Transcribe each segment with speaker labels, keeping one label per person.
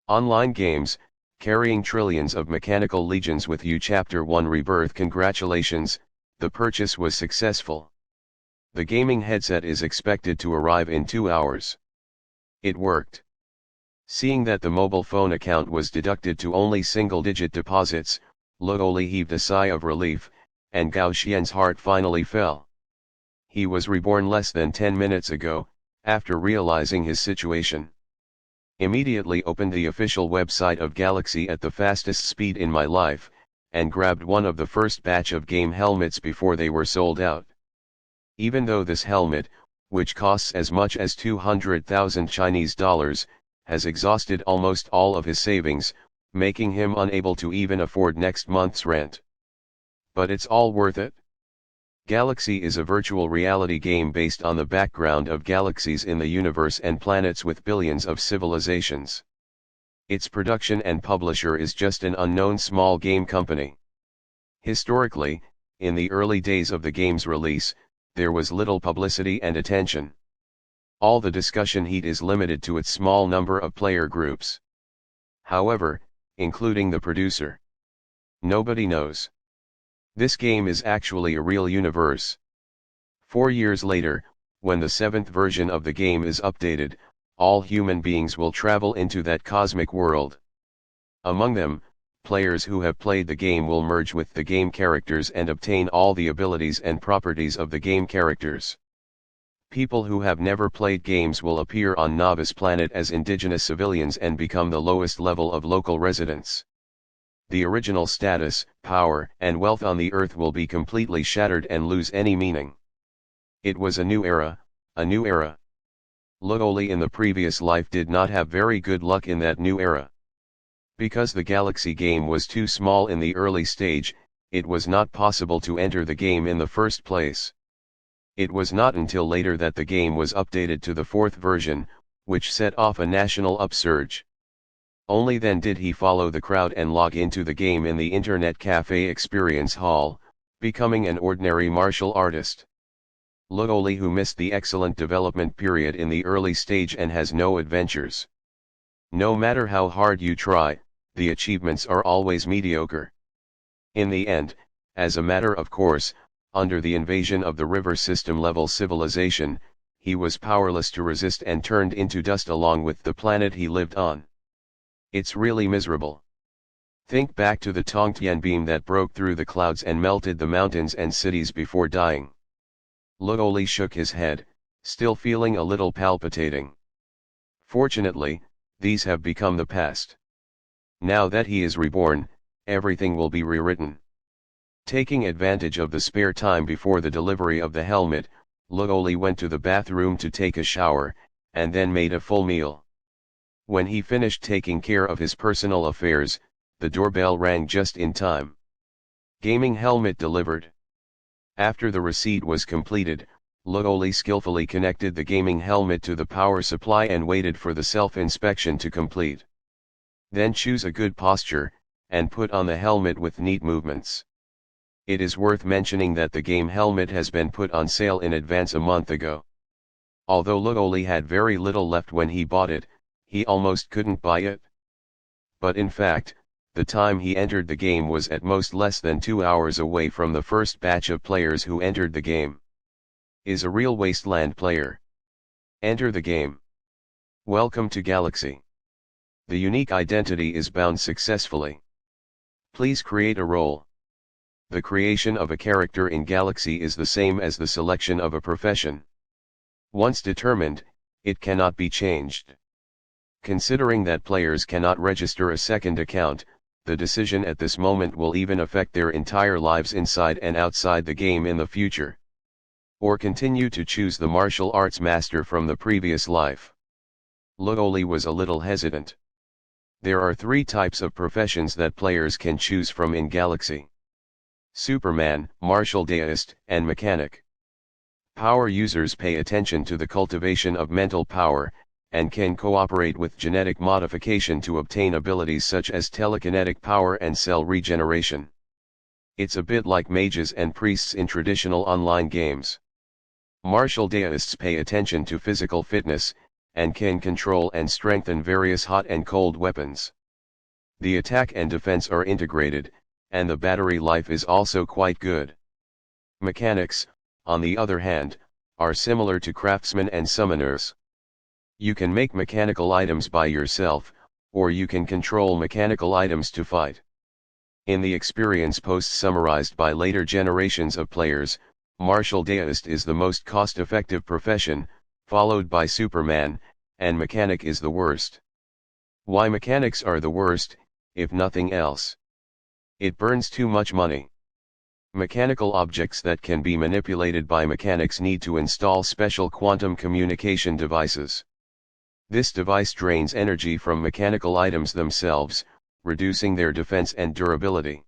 Speaker 1: Online games, carrying trillions of mechanical legions with you. Chapter 1 Rebirth. Congratulations, the purchase was successful. The gaming headset is expected to arrive in 2 hours. It worked. Seeing that the mobile phone account was deducted to only single-digit deposits, Luoli heaved a sigh of relief, and Gao Xian's heart finally fell. He was reborn less than 10 minutes ago, after realizing his situation. Immediately opened the official website of Galaxy at the fastest speed in my life, and grabbed one of the first batch of game helmets before they were sold out. Even though this helmet, which costs as much as 200,000 Chinese dollars, has exhausted almost all of his savings, making him unable to even afford next month's rent. But it's all worth it. Galaxy is a virtual reality game based on the background of galaxies in the universe and planets with billions of civilizations. Its production and publisher is just an unknown small game company. Historically, in the early days of the game's release, there was little publicity and attention. All the discussion heat is limited to its small number of player groups. However, including the producer, nobody knows. This game is actually a real universe. 4 years later, when the 7th version of the game is updated, all human beings will travel into that cosmic world. Among them, players who have played the game will merge with the game characters and obtain all the abilities and properties of the game characters. People who have never played games will appear on Novice Planet as indigenous civilians and become the lowest level of local residents. The original status, power, and wealth on the Earth will be completely shattered and lose any meaning. It was a new era, a new era. Luoli in the previous life did not have very good luck in that new era. Because the Galaxy game was too small in the early stage, it was not possible to enter the game in the first place. It was not until later that the game was updated to the 4th version, which set off a national upsurge. Only then did he follow the crowd and log into the game in the Internet Cafe Experience Hall, becoming an ordinary martial artist. Luoli, who missed the excellent development period in the early stage and has no adventures. No matter how hard you try, the achievements are always mediocre. In the end, as a matter of course, under the invasion of the river system level civilization, he was powerless to resist and turned into dust along with the planet he lived on. It's really miserable. Think back to the Tongtian beam that broke through the clouds and melted the mountains and cities before dying. Luoli shook his head, still feeling a little palpitating. Fortunately, these have become the past. Now that he is reborn, everything will be rewritten. Taking advantage of the spare time before the delivery of the helmet, Luoli went to the bathroom to take a shower, and then made a full meal. When he finished taking care of his personal affairs, the doorbell rang just in time. Gaming helmet delivered. After the receipt was completed, Luoli skillfully connected the gaming helmet to the power supply and waited for the self-inspection to complete. Then choose a good posture, and put on the helmet with neat movements. It is worth mentioning that the game helmet has been put on sale in advance a month ago. Although Luoli had very little left when he bought it, he almost couldn't buy it. But in fact, the time he entered the game was at most less than 2 hours away from the first batch of players who entered the game. Is a real Wasteland player. Enter the game. Welcome to Galaxy. The unique identity is bound successfully. Please create a role. The creation of a character in Galaxy is the same as the selection of a profession. Once determined, it cannot be changed. Considering that players cannot register a second account, the decision at this moment will even affect their entire lives inside and outside the game in the future. Or continue to choose the martial arts master from the previous life. Luoli was a little hesitant. There are 3 types of professions that players can choose from in Galaxy: Superman, Martial Deist, and Mechanic. Power users pay attention to the cultivation of mental power, and can cooperate with genetic modification to obtain abilities such as telekinetic power and cell regeneration. It's a bit like mages and priests in traditional online games. Martial Deists pay attention to physical fitness, and can control and strengthen various hot and cold weapons. The attack and defense are integrated, and the battery life is also quite good. Mechanics, on the other hand, are similar to craftsmen and summoners. You can make mechanical items by yourself, or you can control mechanical items to fight. In the experience post summarized by later generations of players, martial deist is the most cost-effective profession, followed by Superman, and mechanic is the worst. Why mechanics are the worst, if nothing else? It burns too much money. Mechanical objects that can be manipulated by mechanics need to install special quantum communication devices. This device drains energy from mechanical items themselves, reducing their defense and durability.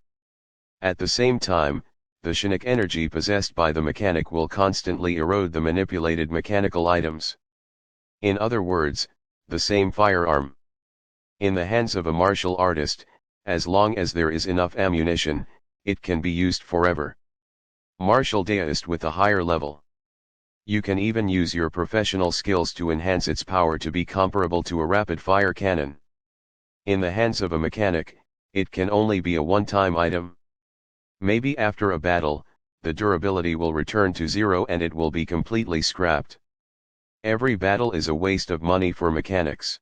Speaker 1: At the same time, the kinetic energy possessed by the mechanic will constantly erode the manipulated mechanical items. In other words, the same firearm. In the hands of a martial artist, as long as there is enough ammunition, it can be used forever. Martial deist with a higher level. You can even use your professional skills to enhance its power to be comparable to a rapid-fire cannon. In the hands of a mechanic, it can only be a one-time item. Maybe after a battle, the durability will return to zero and it will be completely scrapped. Every battle is a waste of money for mechanics.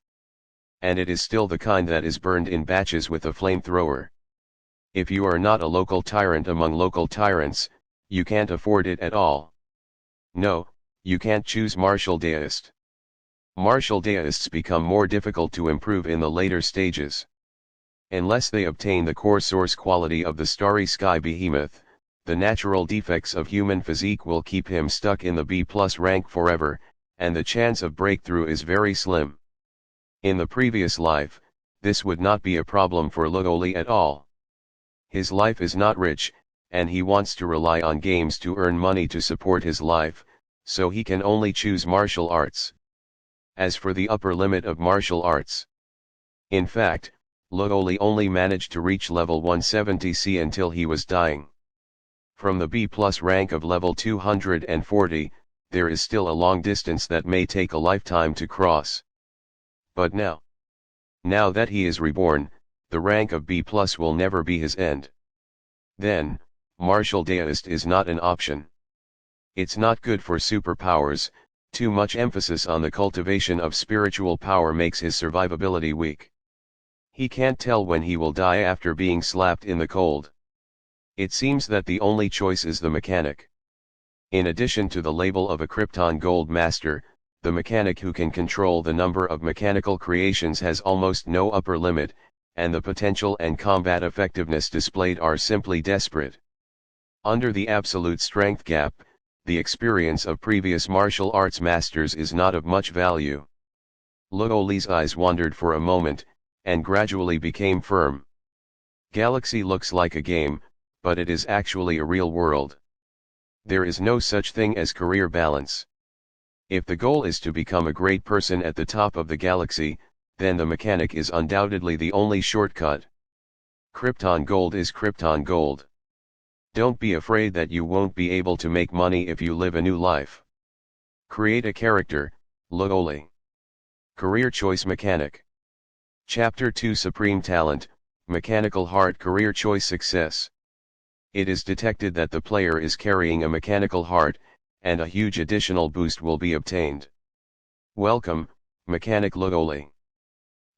Speaker 1: And it is still the kind that is burned in batches with a flamethrower. If you are not a local tyrant among local tyrants, you can't afford it at all. No, you can't choose martial deist. Martial deists become more difficult to improve in the later stages. Unless they obtain the core source quality of the Starry Sky Behemoth, the natural defects of human physique will keep him stuck in the B+ rank forever, and the chance of breakthrough is very slim. In the previous life, this would not be a problem for Logoli at all. His life is not rich, and he wants to rely on games to earn money to support his life, so he can only choose martial arts. As for the upper limit of martial arts, in fact, Logoli only managed to reach level 170C until he was dying. From the B+ rank of level 240, there is still a long distance that may take a lifetime to cross. But now that he is reborn, the rank of B+ will never be his end. Then, martial deist is not an option. It's not good for superpowers. Too much emphasis on the cultivation of spiritual power makes his survivability weak. He can't tell when he will die after being slapped in the cold. It seems that the only choice is the mechanic. In addition to the label of a Krypton Gold Master, the mechanic who can control the number of mechanical creations has almost no upper limit, and the potential and combat effectiveness displayed are simply desperate. Under the absolute strength gap, the experience of previous martial arts masters is not of much value. Logoli's eyes wandered for a moment, and gradually became firm. Galaxy looks like a game, but it is actually a real world. There is no such thing as career balance. If the goal is to become a great person at the top of the galaxy, then the mechanic is undoubtedly the only shortcut. Krypton Gold is Krypton Gold. Don't be afraid that you won't be able to make money if you live a new life. Create a character, Logoli. Career Choice Mechanic. Chapter 2 Supreme Talent, Mechanical Heart Career Choice Success. It is detected that the player is carrying a mechanical heart, and a huge additional boost will be obtained. Welcome, Mechanic Logoli.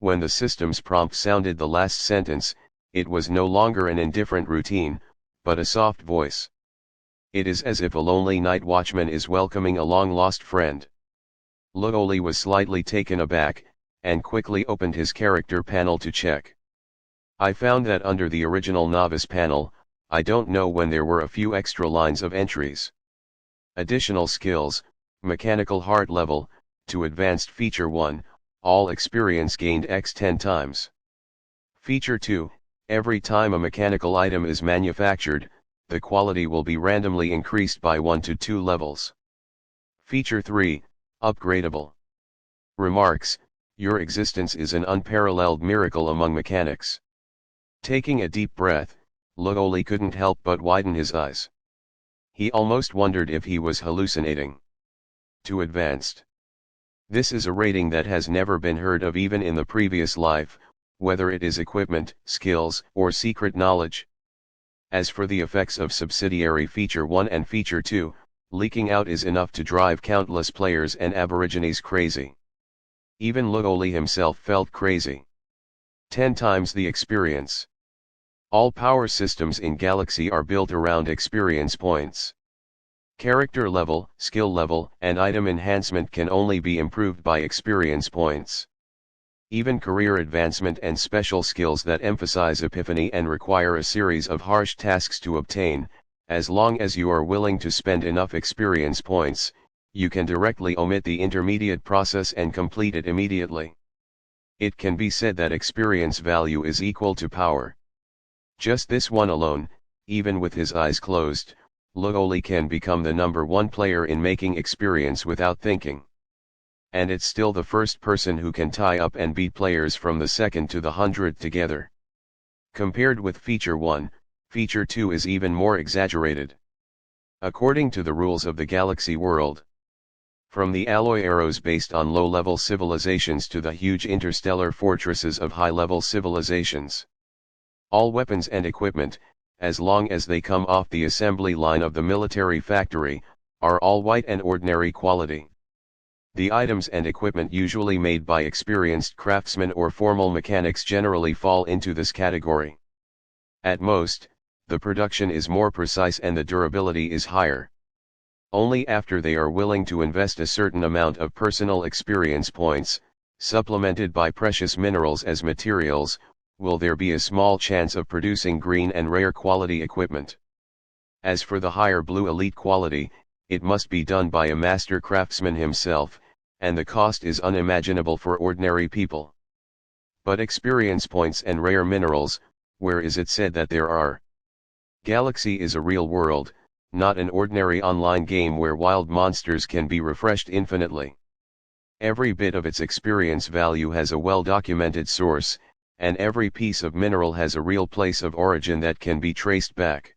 Speaker 1: When the system's prompt sounded the last sentence, it was no longer an indifferent routine, but a soft voice. It is as if a lonely night watchman is welcoming a long-lost friend. Logoli was slightly taken aback, and quickly opened his character panel to check. I found that under the original novice panel, I don't know when there were a few extra lines of entries. Additional skills, mechanical heart level, to advanced feature 1, all experience gained x 10 times. Feature 2, every time a mechanical item is manufactured, the quality will be randomly increased by 1 to 2 levels. Feature 3, upgradable. Remarks, your existence is an unparalleled miracle among mechanics. Taking a deep breath, Logoli couldn't help but widen his eyes. He almost wondered if he was hallucinating. To advanced. This is a rating that has never been heard of even in the previous life, whether it is equipment, skills, or secret knowledge. As for the effects of subsidiary Feature 1 and Feature 2, leaking out is enough to drive countless players and aborigines crazy. Even Lugoli himself felt crazy. 10 times the experience. All power systems in Galaxy are built around experience points. Character level, skill level, and item enhancement can only be improved by experience points. Even career advancement and special skills that emphasize epiphany and require a series of harsh tasks to obtain, as long as you are willing to spend enough experience points, you can directly omit the intermediate process and complete it immediately. It can be said that experience value is equal to power. Just this one alone, even with his eyes closed, Lugoli can become the #1 player in making experience without thinking. And it's still the first person who can tie up and beat players from the second to the 100th together. Compared with Feature 1, Feature 2 is even more exaggerated. According to the rules of the Galaxy world, from the alloy arrows based on low-level civilizations to the huge interstellar fortresses of high-level civilizations, all weapons and equipment, as long as they come off the assembly line of the military factory, are all white and ordinary quality. The items and equipment usually made by experienced craftsmen or formal mechanics generally fall into this category. At most, the production is more precise and the durability is higher. Only after they are willing to invest a certain amount of personal experience points, supplemented by precious minerals as materials, will there be a small chance of producing green and rare quality equipment. As for the higher blue elite quality, it must be done by a master craftsman himself, and the cost is unimaginable for ordinary people. But experience points and rare minerals, where is it said that there are? Galaxy is a real world, not an ordinary online game where wild monsters can be refreshed infinitely. Every bit of its experience value has a well-documented source, and every piece of mineral has a real place of origin that can be traced back.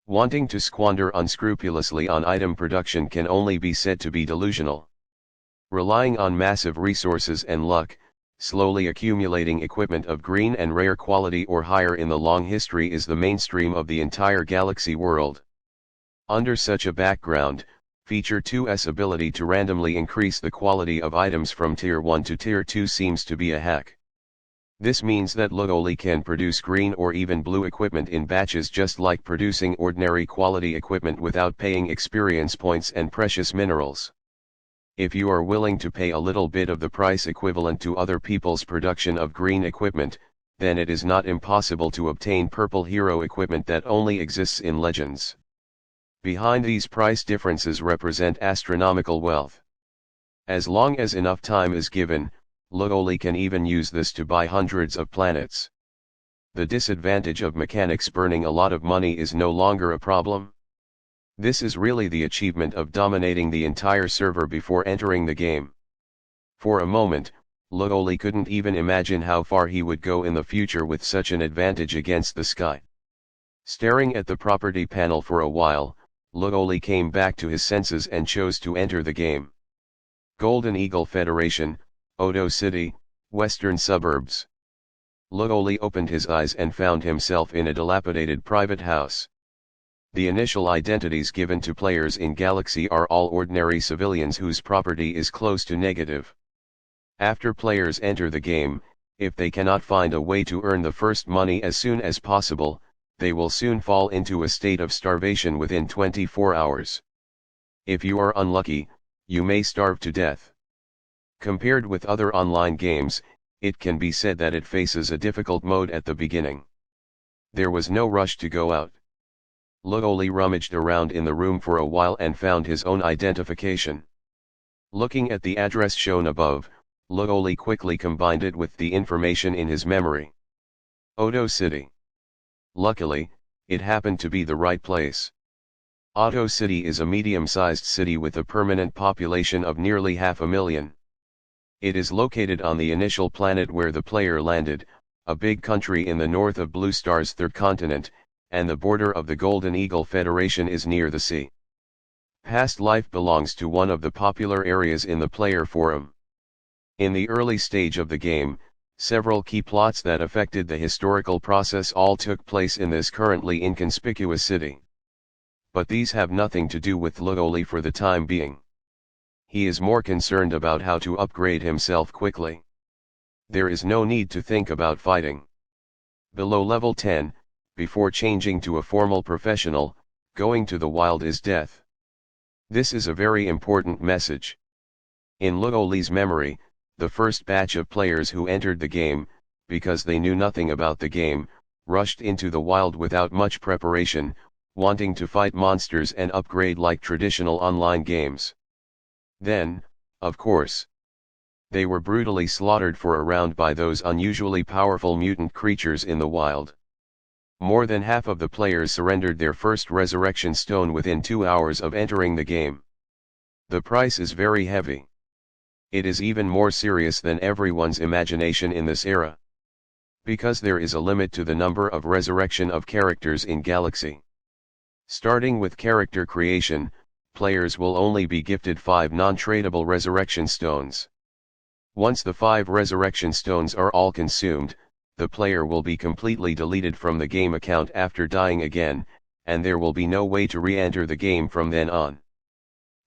Speaker 1: Wanting to squander unscrupulously on item production can only be said to be delusional. Relying on massive resources and luck, slowly accumulating equipment of green and rare quality or higher in the long history is the mainstream of the entire Galaxy world. Under such a background, Feature 2's ability to randomly increase the quality of items from Tier 1 to Tier 2 seems to be a hack. This means that Lugoli can produce green or even blue equipment in batches just like producing ordinary quality equipment without paying experience points and precious minerals. If you are willing to pay a little bit of the price equivalent to other people's production of green equipment, then it is not impossible to obtain purple hero equipment that only exists in Legends. Behind these price differences represent astronomical wealth. As long as enough time is given, Lugoli can even use this to buy hundreds of planets. The disadvantage of mechanics burning a lot of money is no longer a problem. This is really the achievement of dominating the entire server before entering the game. For a moment, Lugoli couldn't even imagine how far he would go in the future with such an advantage against the sky. Staring at the property panel for a while, Lugoli came back to his senses and chose to enter the game. Golden Eagle Federation, Odo City, Western Suburbs. Lugoli opened his eyes and found himself in a dilapidated private house. The initial identities given to players in Galaxy are all ordinary civilians whose property is close to negative. After players enter the game, if they cannot find a way to earn the first money as soon as possible, they will soon fall into a state of starvation within 24 hours. If you are unlucky, you may starve to death. Compared with other online games, it can be said that it faces a difficult mode at the beginning. There was no rush to go out. Lugoli rummaged around in the room for a while and found his own identification. Looking at the address shown above, Lugoli quickly combined it with the information in his memory. Odo City. Luckily, it happened to be the right place. Odo City is a medium-sized city with a permanent population of nearly 500,000. It is located on the initial planet where the player landed, a big country in the north of Blue Star's third continent, and the border of the Golden Eagle Federation is near the sea. Past life belongs to one of the popular areas in the player forum. In the early stage of the game, several key plots that affected the historical process all took place in this currently inconspicuous city. But these have nothing to do with Laoli for the time being. He is more concerned about how to upgrade himself quickly. There is no need to think about fighting. Below level 10, before changing to a formal professional, going to the wild is death. This is a very important message. In Laoli's memory, the first batch of players who entered the game, because they knew nothing about the game, rushed into the wild without much preparation, wanting to fight monsters and upgrade like traditional online games. Then, of course, they were brutally slaughtered for a round by those unusually powerful mutant creatures in the wild. More than half of the players surrendered their first resurrection stone within 2 hours of entering the game. The price is very heavy. It is even more serious than everyone's imagination in this era. Because there is a limit to the number of resurrection of characters in Galaxy. Starting with character creation, players will only be gifted 5 non-tradable resurrection stones. Once the 5 resurrection stones are all consumed, the player will be completely deleted from the game account after dying again, and there will be no way to re-enter the game from then on.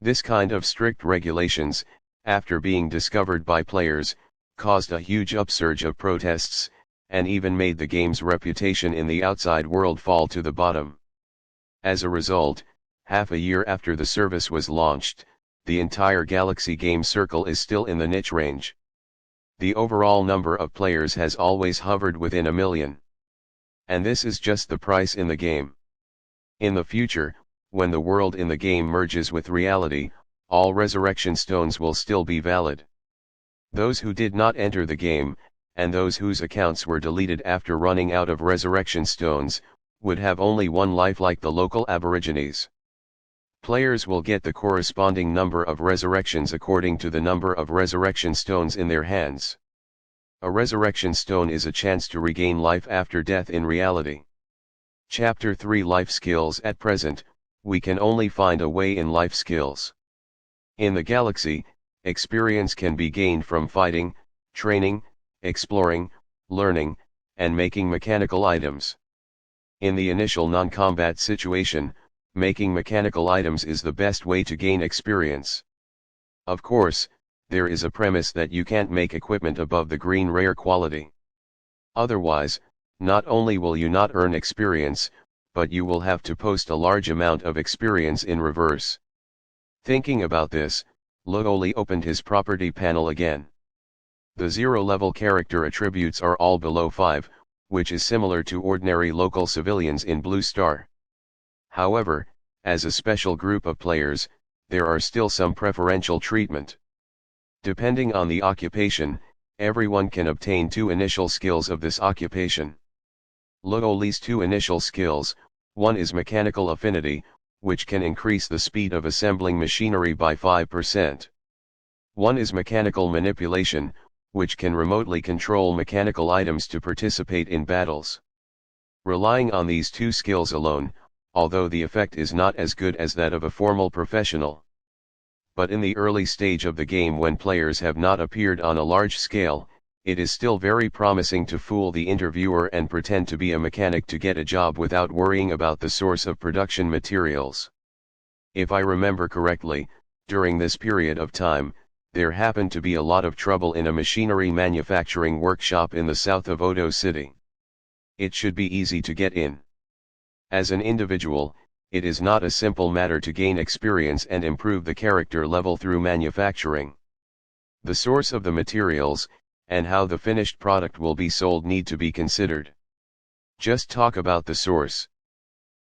Speaker 1: This kind of strict regulations, after being discovered by players, caused a huge upsurge of protests, and even made the game's reputation in the outside world fall to the bottom. As a result, half a year after the service was launched, the entire Galaxy game circle is still in the niche range. The overall number of players has always hovered within 1 million. And this is just the price in the game. In the future, when the world in the game merges with reality, all resurrection stones will still be valid. Those who did not enter the game, and those whose accounts were deleted after running out of resurrection stones, would have only 1 life like the local aborigines. Players will get the corresponding number of resurrections according to the number of resurrection stones in their hands. A resurrection stone is a chance to regain life after death in reality. Chapter 3 Life Skills. At present, we can only find a way in life skills. In the Galaxy, experience can be gained from fighting, training, exploring, learning, and making mechanical items. In the initial non-combat situation, making mechanical items is the best way to gain experience. Of course, there is a premise that you can't make equipment above the green rare quality. Otherwise, not only will you not earn experience, but you will have to post a large amount of experience in reverse. Thinking about this, Laoli opened his property panel again. The 0-level character attributes are all below 5, which is similar to ordinary local civilians in Blue Star. However, as a special group of players, there are still some preferential treatment. Depending on the occupation, everyone can obtain 2 initial skills of this occupation. Laoli's 2 initial skills, one is mechanical affinity, which can increase the speed of assembling machinery by 5%. One is mechanical manipulation, which can remotely control mechanical items to participate in battles. Relying on these 2 skills alone, although the effect is not as good as that of a formal professional. But in the early stage of the game when players have not appeared on a large scale, it is still very promising to fool the interviewer and pretend to be a mechanic to get a job without worrying about the source of production materials. If I remember correctly, during this period of time, there happened to be a lot of trouble in a machinery manufacturing workshop in the south of Odo City. It should be easy to get in. As an individual, it is not a simple matter to gain experience and improve the character level through manufacturing. The source of the materials, and how the finished product will be sold need to be considered. Just talk about the source.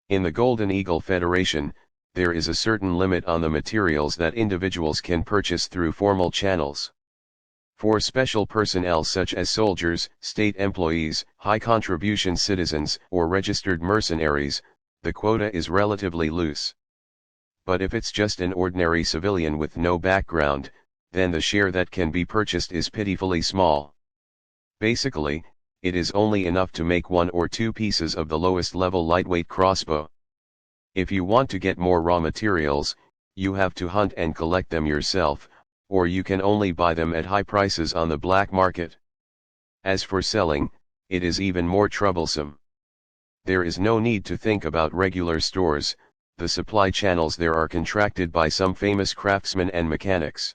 Speaker 1: In the Golden Eagle Federation, there is a certain limit on the materials that individuals can purchase through formal channels. For special personnel such as soldiers, state employees, high contribution citizens, or registered mercenaries, the quota is relatively loose. But if it's just an ordinary civilian with no background, then the share that can be purchased is pitifully small. Basically, it is only enough to make 1 or 2 pieces of the lowest level lightweight crossbow. If you want to get more raw materials, You have to hunt and collect them yourself, or you can only buy them at high prices on the black market. As for selling, it is even more troublesome. There is no need to think about regular stores, the supply channels there are contracted by some famous craftsmen and mechanics.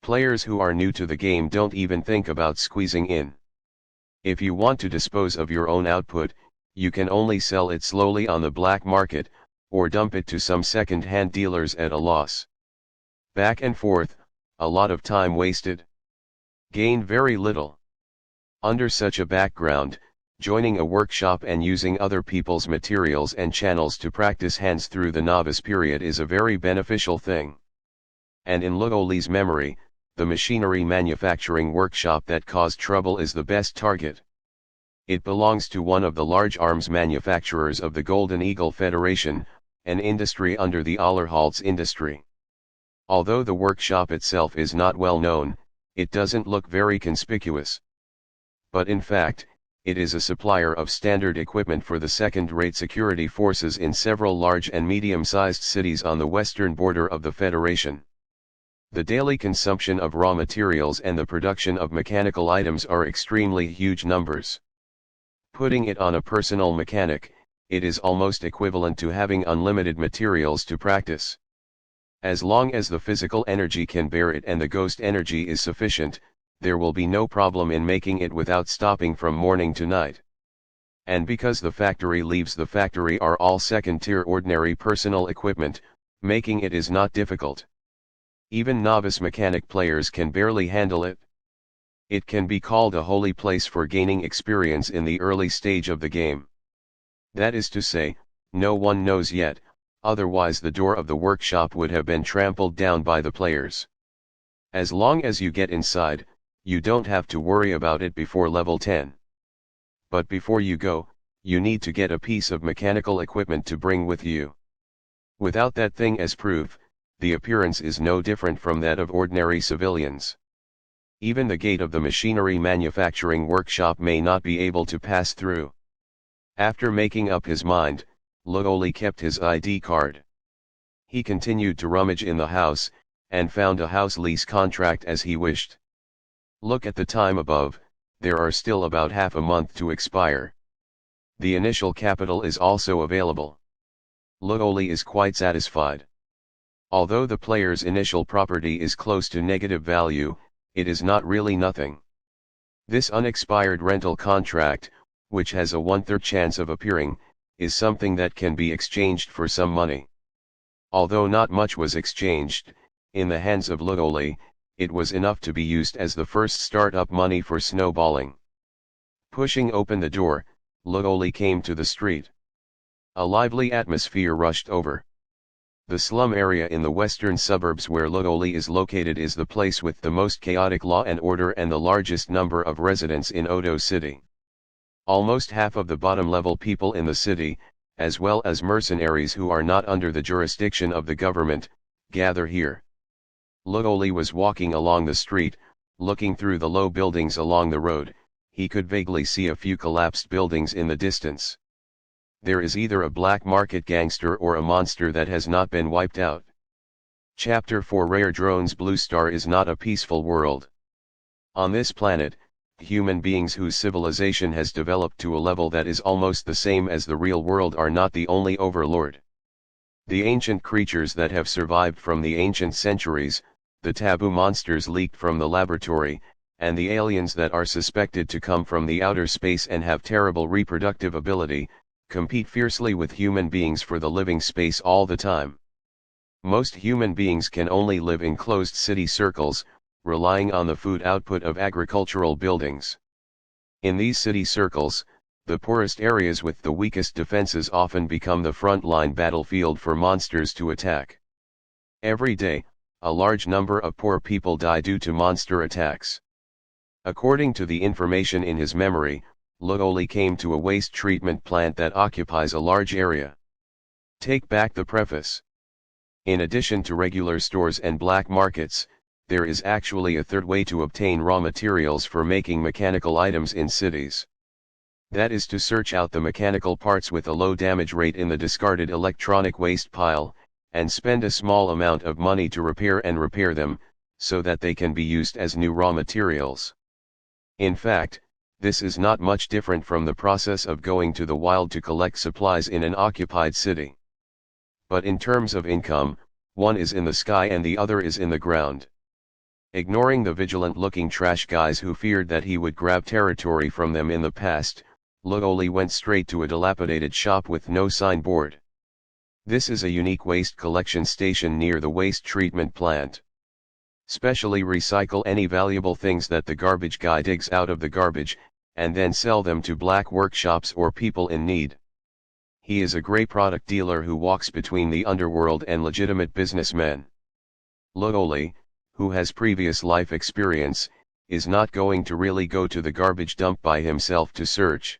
Speaker 1: Players who are new to the game don't even think about squeezing in. If you want to dispose of your own output, you can only sell it slowly on the black market, or dump it to some second-hand dealers at a loss. Back and forth, a lot of time wasted. Gain very little. Under such a background, joining a workshop and using other people's materials and channels to practice hands through the novice period is a very beneficial thing. And in Lugoli's memory, the machinery manufacturing workshop that caused trouble is the best target. It belongs to one of the large arms manufacturers of the Golden Eagle Federation, an industry under the Allerholz industry. Although the workshop itself is not well known, it doesn't look very conspicuous. But in fact, it is a supplier of standard equipment for the second-rate security forces in several large and medium-sized cities on the western border of the Federation. The daily consumption of raw materials and the production of mechanical items are extremely huge numbers. Putting it on a personal mechanic, it is almost equivalent to having unlimited materials to practice. As long as the physical energy can bear it and the ghost energy is sufficient, there will be no problem in making it without stopping from morning to night. And because the factory leaves the factory are all second-tier ordinary personal equipment, making it is not difficult. Even novice mechanic players can barely handle it. It can be called a holy place for gaining experience in the early stage of the game. That is to say, no one knows yet, otherwise the door of the workshop would have been trampled down by the players. As long as you get inside, you don't have to worry about it before level 10. But before you go, you need to get a piece of mechanical equipment to bring with you. Without that thing as proof, the appearance is no different from that of ordinary civilians. Even the gate of the machinery manufacturing workshop may not be able to pass through. After making up his mind, Lugoli kept his ID card. He continued to rummage in the house, and found a house lease contract as he wished. Look at the time above, there are still about half a month to expire. The initial capital is also available. Lugoli is quite satisfied. Although the player's initial property is close to negative value, it is not really nothing. This unexpired rental contract, which has a 1/3 chance of appearing, is something that can be exchanged for some money. Although not much was exchanged, in the hands of Lugoli, it was enough to be used as the first start-up money for snowballing. Pushing open the door, Lugoli came to the street. A lively atmosphere rushed over. The slum area in the western suburbs where Lugoli is located is the place with the most chaotic law and order and the largest number of residents in Odo City. Almost half of the bottom-level people in the city, as well as mercenaries who are not under the jurisdiction of the government, gather here. Lugoli was walking along the street, looking through the low buildings along the road. He could vaguely see a few collapsed buildings in the distance. There is either a black market gangster or a monster that has not been wiped out. Chapter 4 Rare Drones Blue Star is not a peaceful world. On this planet, human beings whose civilization has developed to a level that is almost the same as the real world are not the only overlord. The ancient creatures that have survived from the ancient centuries, the taboo monsters leaked from the laboratory, and the aliens that are suspected to come from the outer space and have terrible reproductive ability, compete fiercely with human beings for the living space all the time. Most human beings can only live in closed city circles, relying on the food output of agricultural buildings. In these city circles, the poorest areas with the weakest defenses often become the front-line battlefield for monsters to attack. Every day, a large number of poor people die due to monster attacks. According to the information in his memory, Lugoli came to a waste treatment plant that occupies a large area. Take back the preface. In addition to regular stores and black markets, there is actually a third way to obtain raw materials for making mechanical items in cities. That is to search out the mechanical parts with a low damage rate in the discarded electronic waste pile, and spend a small amount of money to repair them, so that they can be used as new raw materials. In fact, this is not much different from the process of going to the wild to collect supplies in an occupied city. But in terms of income, one is in the sky and the other is in the ground. Ignoring the vigilant-looking trash guys who feared that he would grab territory from them in the past, Lugoli went straight to a dilapidated shop with no signboard. This is a unique waste collection station near the waste treatment plant. Specially recycle any valuable things that the garbage guy digs out of the garbage, and then sell them to black workshops or people in need. He is a grey product dealer who walks between the underworld and legitimate businessmen. Lugoli, who has previous life experience, is not going to really go to the garbage dump by himself to search.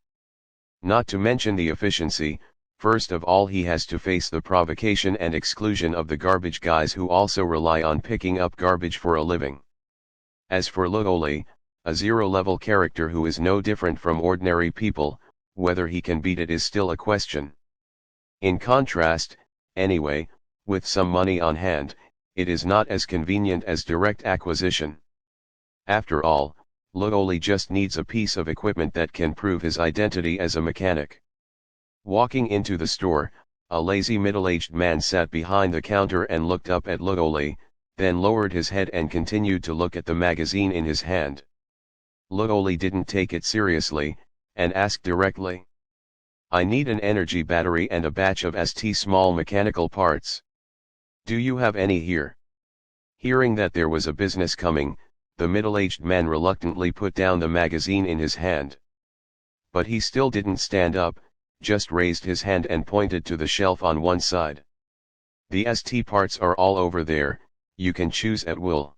Speaker 1: Not to mention the efficiency, first of all he has to face the provocation and exclusion of the garbage guys who also rely on picking up garbage for a living. As for Lugoli, a zero-level character who is no different from ordinary people, whether he can beat it is still a question. In contrast, anyway, with some money on hand, it is not as convenient as direct acquisition. After all, Lugoli just needs a piece of equipment that can prove his identity as a mechanic. Walking into the store, a lazy middle-aged man sat behind the counter and looked up at Lugoli, then lowered his head and continued to look at the magazine in his hand. Lugoli didn't take it seriously, and asked directly, "I need an energy battery and a batch of ST small mechanical parts. Do you have any here?" Hearing that there was a business coming, the middle-aged man reluctantly put down the magazine in his hand. But he still didn't stand up, just raised his hand and pointed to the shelf on one side. "The ST parts are all over there, you can choose at will.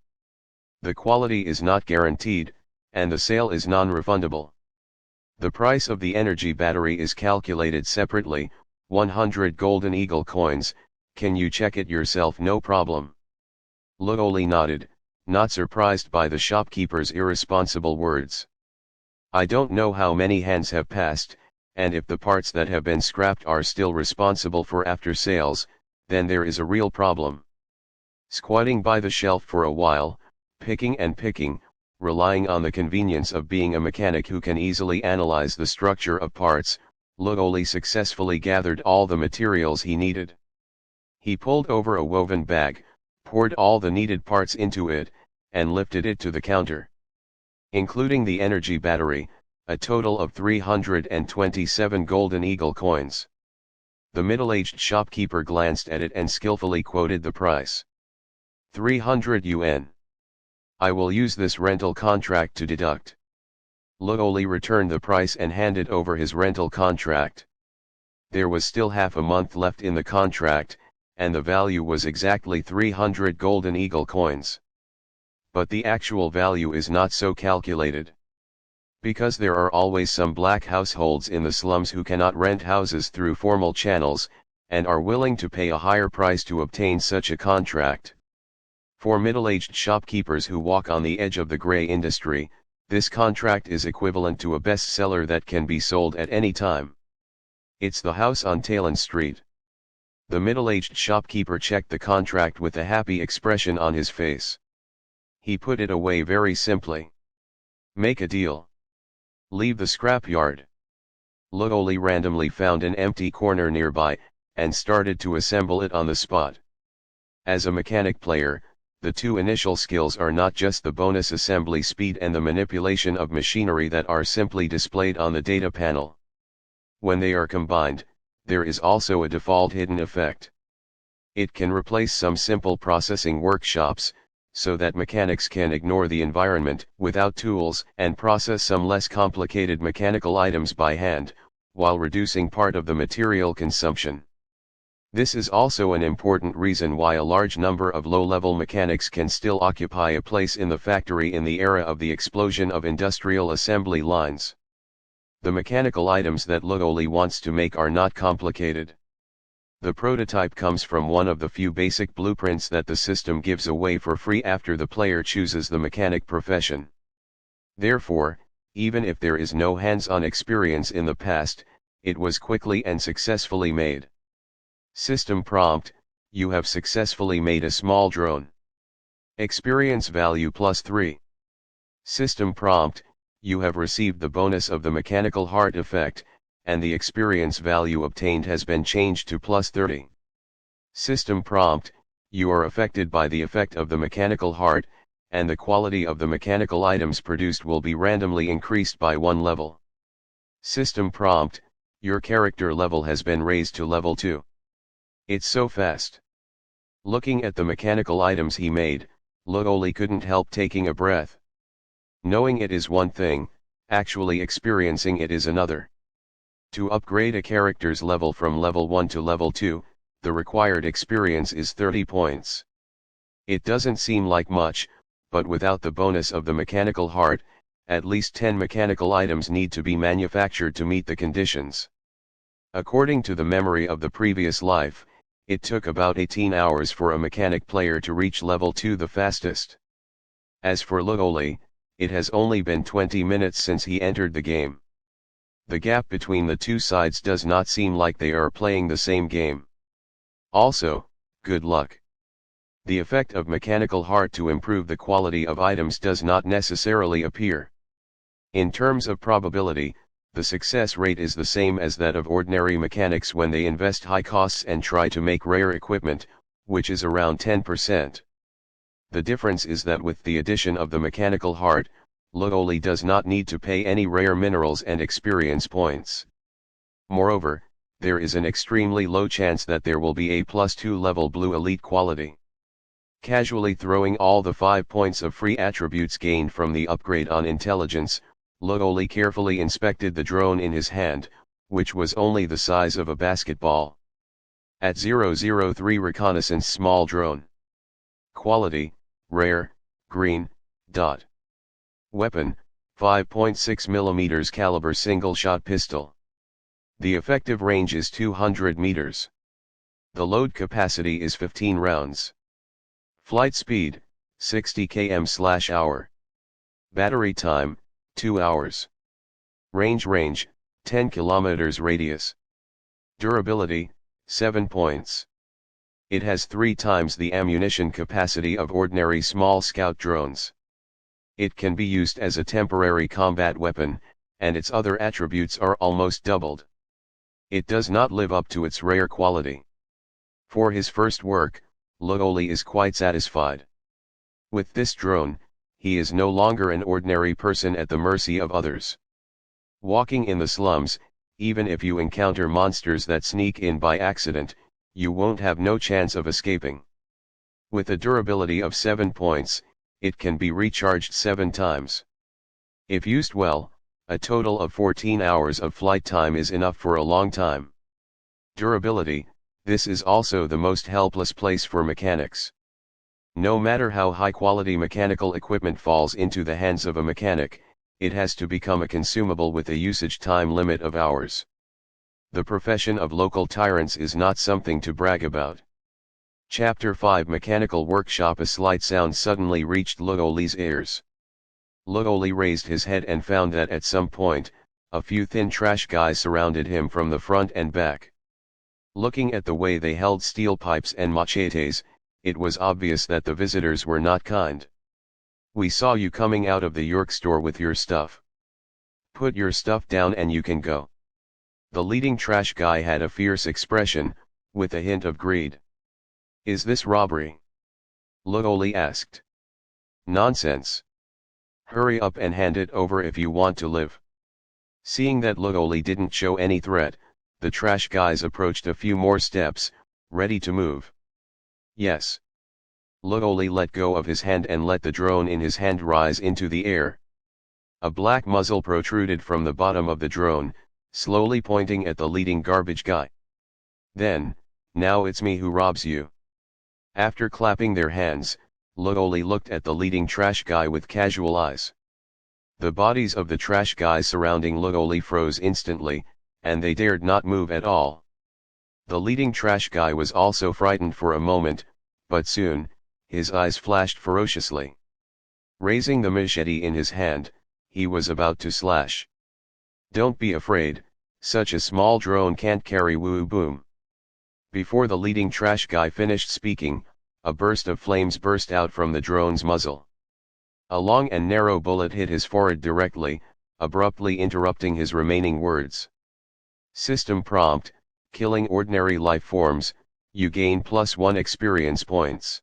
Speaker 1: The quality is not guaranteed, and the sale is non-refundable. The price of the energy battery is calculated separately, 100 Golden Eagle coins, can you check it yourself no problem?" Lugoli nodded, not surprised by the shopkeeper's irresponsible words. "I don't know how many hands have passed, and if the parts that have been scrapped are still responsible for after sales, then there is a real problem." Squatting by the shelf for a while, picking and picking, relying on the convenience of being a mechanic who can easily analyze the structure of parts, Lugoli successfully gathered all the materials he needed. He pulled over a woven bag, poured all the needed parts into it, and lifted it to the counter. Including the energy battery, a total of 327 Golden Eagle coins. The middle-aged shopkeeper glanced at it and skillfully quoted the price. 300 yuan. I will use this rental contract to deduct. Lugoli returned the price and handed over his rental contract. There was still half a month left in the contract, and the value was exactly 300 Golden Eagle coins. But the actual value is not so calculated. Because there are always some black households in the slums who cannot rent houses through formal channels, and are willing to pay a higher price to obtain such a contract. For middle-aged shopkeepers who walk on the edge of the grey industry, this contract is equivalent to a bestseller that can be sold at any time. It's the house on Talon Street. The middle-aged shopkeeper checked the contract with a happy expression on his face. He put it away very simply. Make a deal. Leave the scrapyard. Lugoli randomly found an empty corner nearby, and started to assemble it on the spot. As a mechanic player, the two initial skills are not just the bonus assembly speed and the manipulation of machinery that are simply displayed on the data panel. When they are combined, there is also a default hidden effect. It can replace some simple processing workshops, so that mechanics can ignore the environment without tools and process some less complicated mechanical items by hand, while reducing part of the material consumption. This is also an important reason why a large number of low-level mechanics can still occupy a place in the factory in the era of the explosion of industrial assembly lines. The mechanical items that Lugoli wants to make are not complicated. The prototype comes from one of the few basic blueprints that the system gives away for free after the player chooses the mechanic profession. Therefore, even if there is no hands-on experience in the past, it was quickly and successfully made. System prompt: you have successfully made a small drone. Experience value +3. System prompt, you have received the bonus of the mechanical heart effect, and the experience value obtained has been changed to +30. System prompt, you are affected by the effect of the mechanical heart, and the quality of the mechanical items produced will be randomly increased by 1 level. System prompt, your character level has been raised to level 2. It's so fast. Looking at the mechanical items he made, Logoli couldn't help taking a breath. Knowing it is one thing, actually experiencing it is another. To upgrade a character's level from level 1 to level 2, the required experience is 30 points. It doesn't seem like much, but without the bonus of the mechanical heart, at least 10 mechanical items need to be manufactured to meet the conditions. According to the memory of the previous life, it took about 18 hours for a mechanic player to reach level 2 the fastest. As for Logoli, it has only been 20 minutes since he entered the game. The gap between the two sides does not seem like they are playing the same game. Also, good luck. The effect of mechanical heart to improve the quality of items does not necessarily appear. In terms of probability, the success rate is the same as that of ordinary mechanics when they invest high costs and try to make rare equipment, which is around 10%. The difference is that with the addition of the mechanical heart, Logoli does not need to pay any rare minerals and experience points. Moreover, there is an extremely low chance that there will be a +2 level blue elite quality. Casually throwing all the 5 points of free attributes gained from the upgrade on intelligence, Logoli carefully inspected the drone in his hand, which was only the size of a basketball. At 003 reconnaissance small drone. Quality, rare, green, dot. Weapon, 5.6 mm caliber single-shot pistol. The effective range is 200 meters. The load capacity is 15 rounds. Flight speed, 60 km/h. Battery time, 2 hours. Range, 10 km radius. Durability, 7 points. It has 3 times the ammunition capacity of ordinary small scout drones. It can be used as a temporary combat weapon, and its other attributes are almost doubled. It does not live up to its rare quality. For his first work, Logoli is quite satisfied. With this drone, he is no longer an ordinary person at the mercy of others. Walking in the slums, even if you encounter monsters that sneak in by accident, you won't have no chance of escaping. With a durability of 7 points, it can be recharged 7 times. If used well, a total of 14 hours of flight time is enough for a long time. Durability, this is also the most helpless place for mechanics. No matter how high-quality mechanical equipment falls into the hands of a mechanic, it has to become a consumable with a usage time limit of hours. The profession of local tyrants is not something to brag about. Chapter 5 Mechanical Workshop. A slight sound suddenly reached Logoli's ears. Logoli raised his head and found that at some point, a few thin trash guys surrounded him from the front and back. Looking at the way they held steel pipes and machetes, it was obvious that the visitors were not kind. "We saw you coming out of the York store with your stuff. Put your stuff down and you can go." The leading trash guy had a fierce expression, with a hint of greed. "Is this robbery?" Logoli asked. "Nonsense. Hurry up and hand it over if you want to live." Seeing that Logoli didn't show any threat, the trash guys approached a few more steps, ready to move. "Yes." Logoli let go of his hand and let the drone in his hand rise into the air. A black muzzle protruded from the bottom of the drone, slowly pointing at the leading garbage guy. Then, "Now it's me who robs you." After clapping their hands, Logoli looked at the leading trash guy with casual eyes. The bodies of the trash guys surrounding Logoli froze instantly, and they dared not move at all. The leading trash guy was also frightened for a moment, but soon, his eyes flashed ferociously. Raising the machete in his hand, he was about to slash. "Don't be afraid, such a small drone can't carry woo boom." Before the leading trash guy finished speaking, a burst of flames burst out from the drone's muzzle. A long and narrow bullet hit his forehead directly, abruptly interrupting his remaining words. System prompt: killing ordinary life forms, you gain +1 experience points.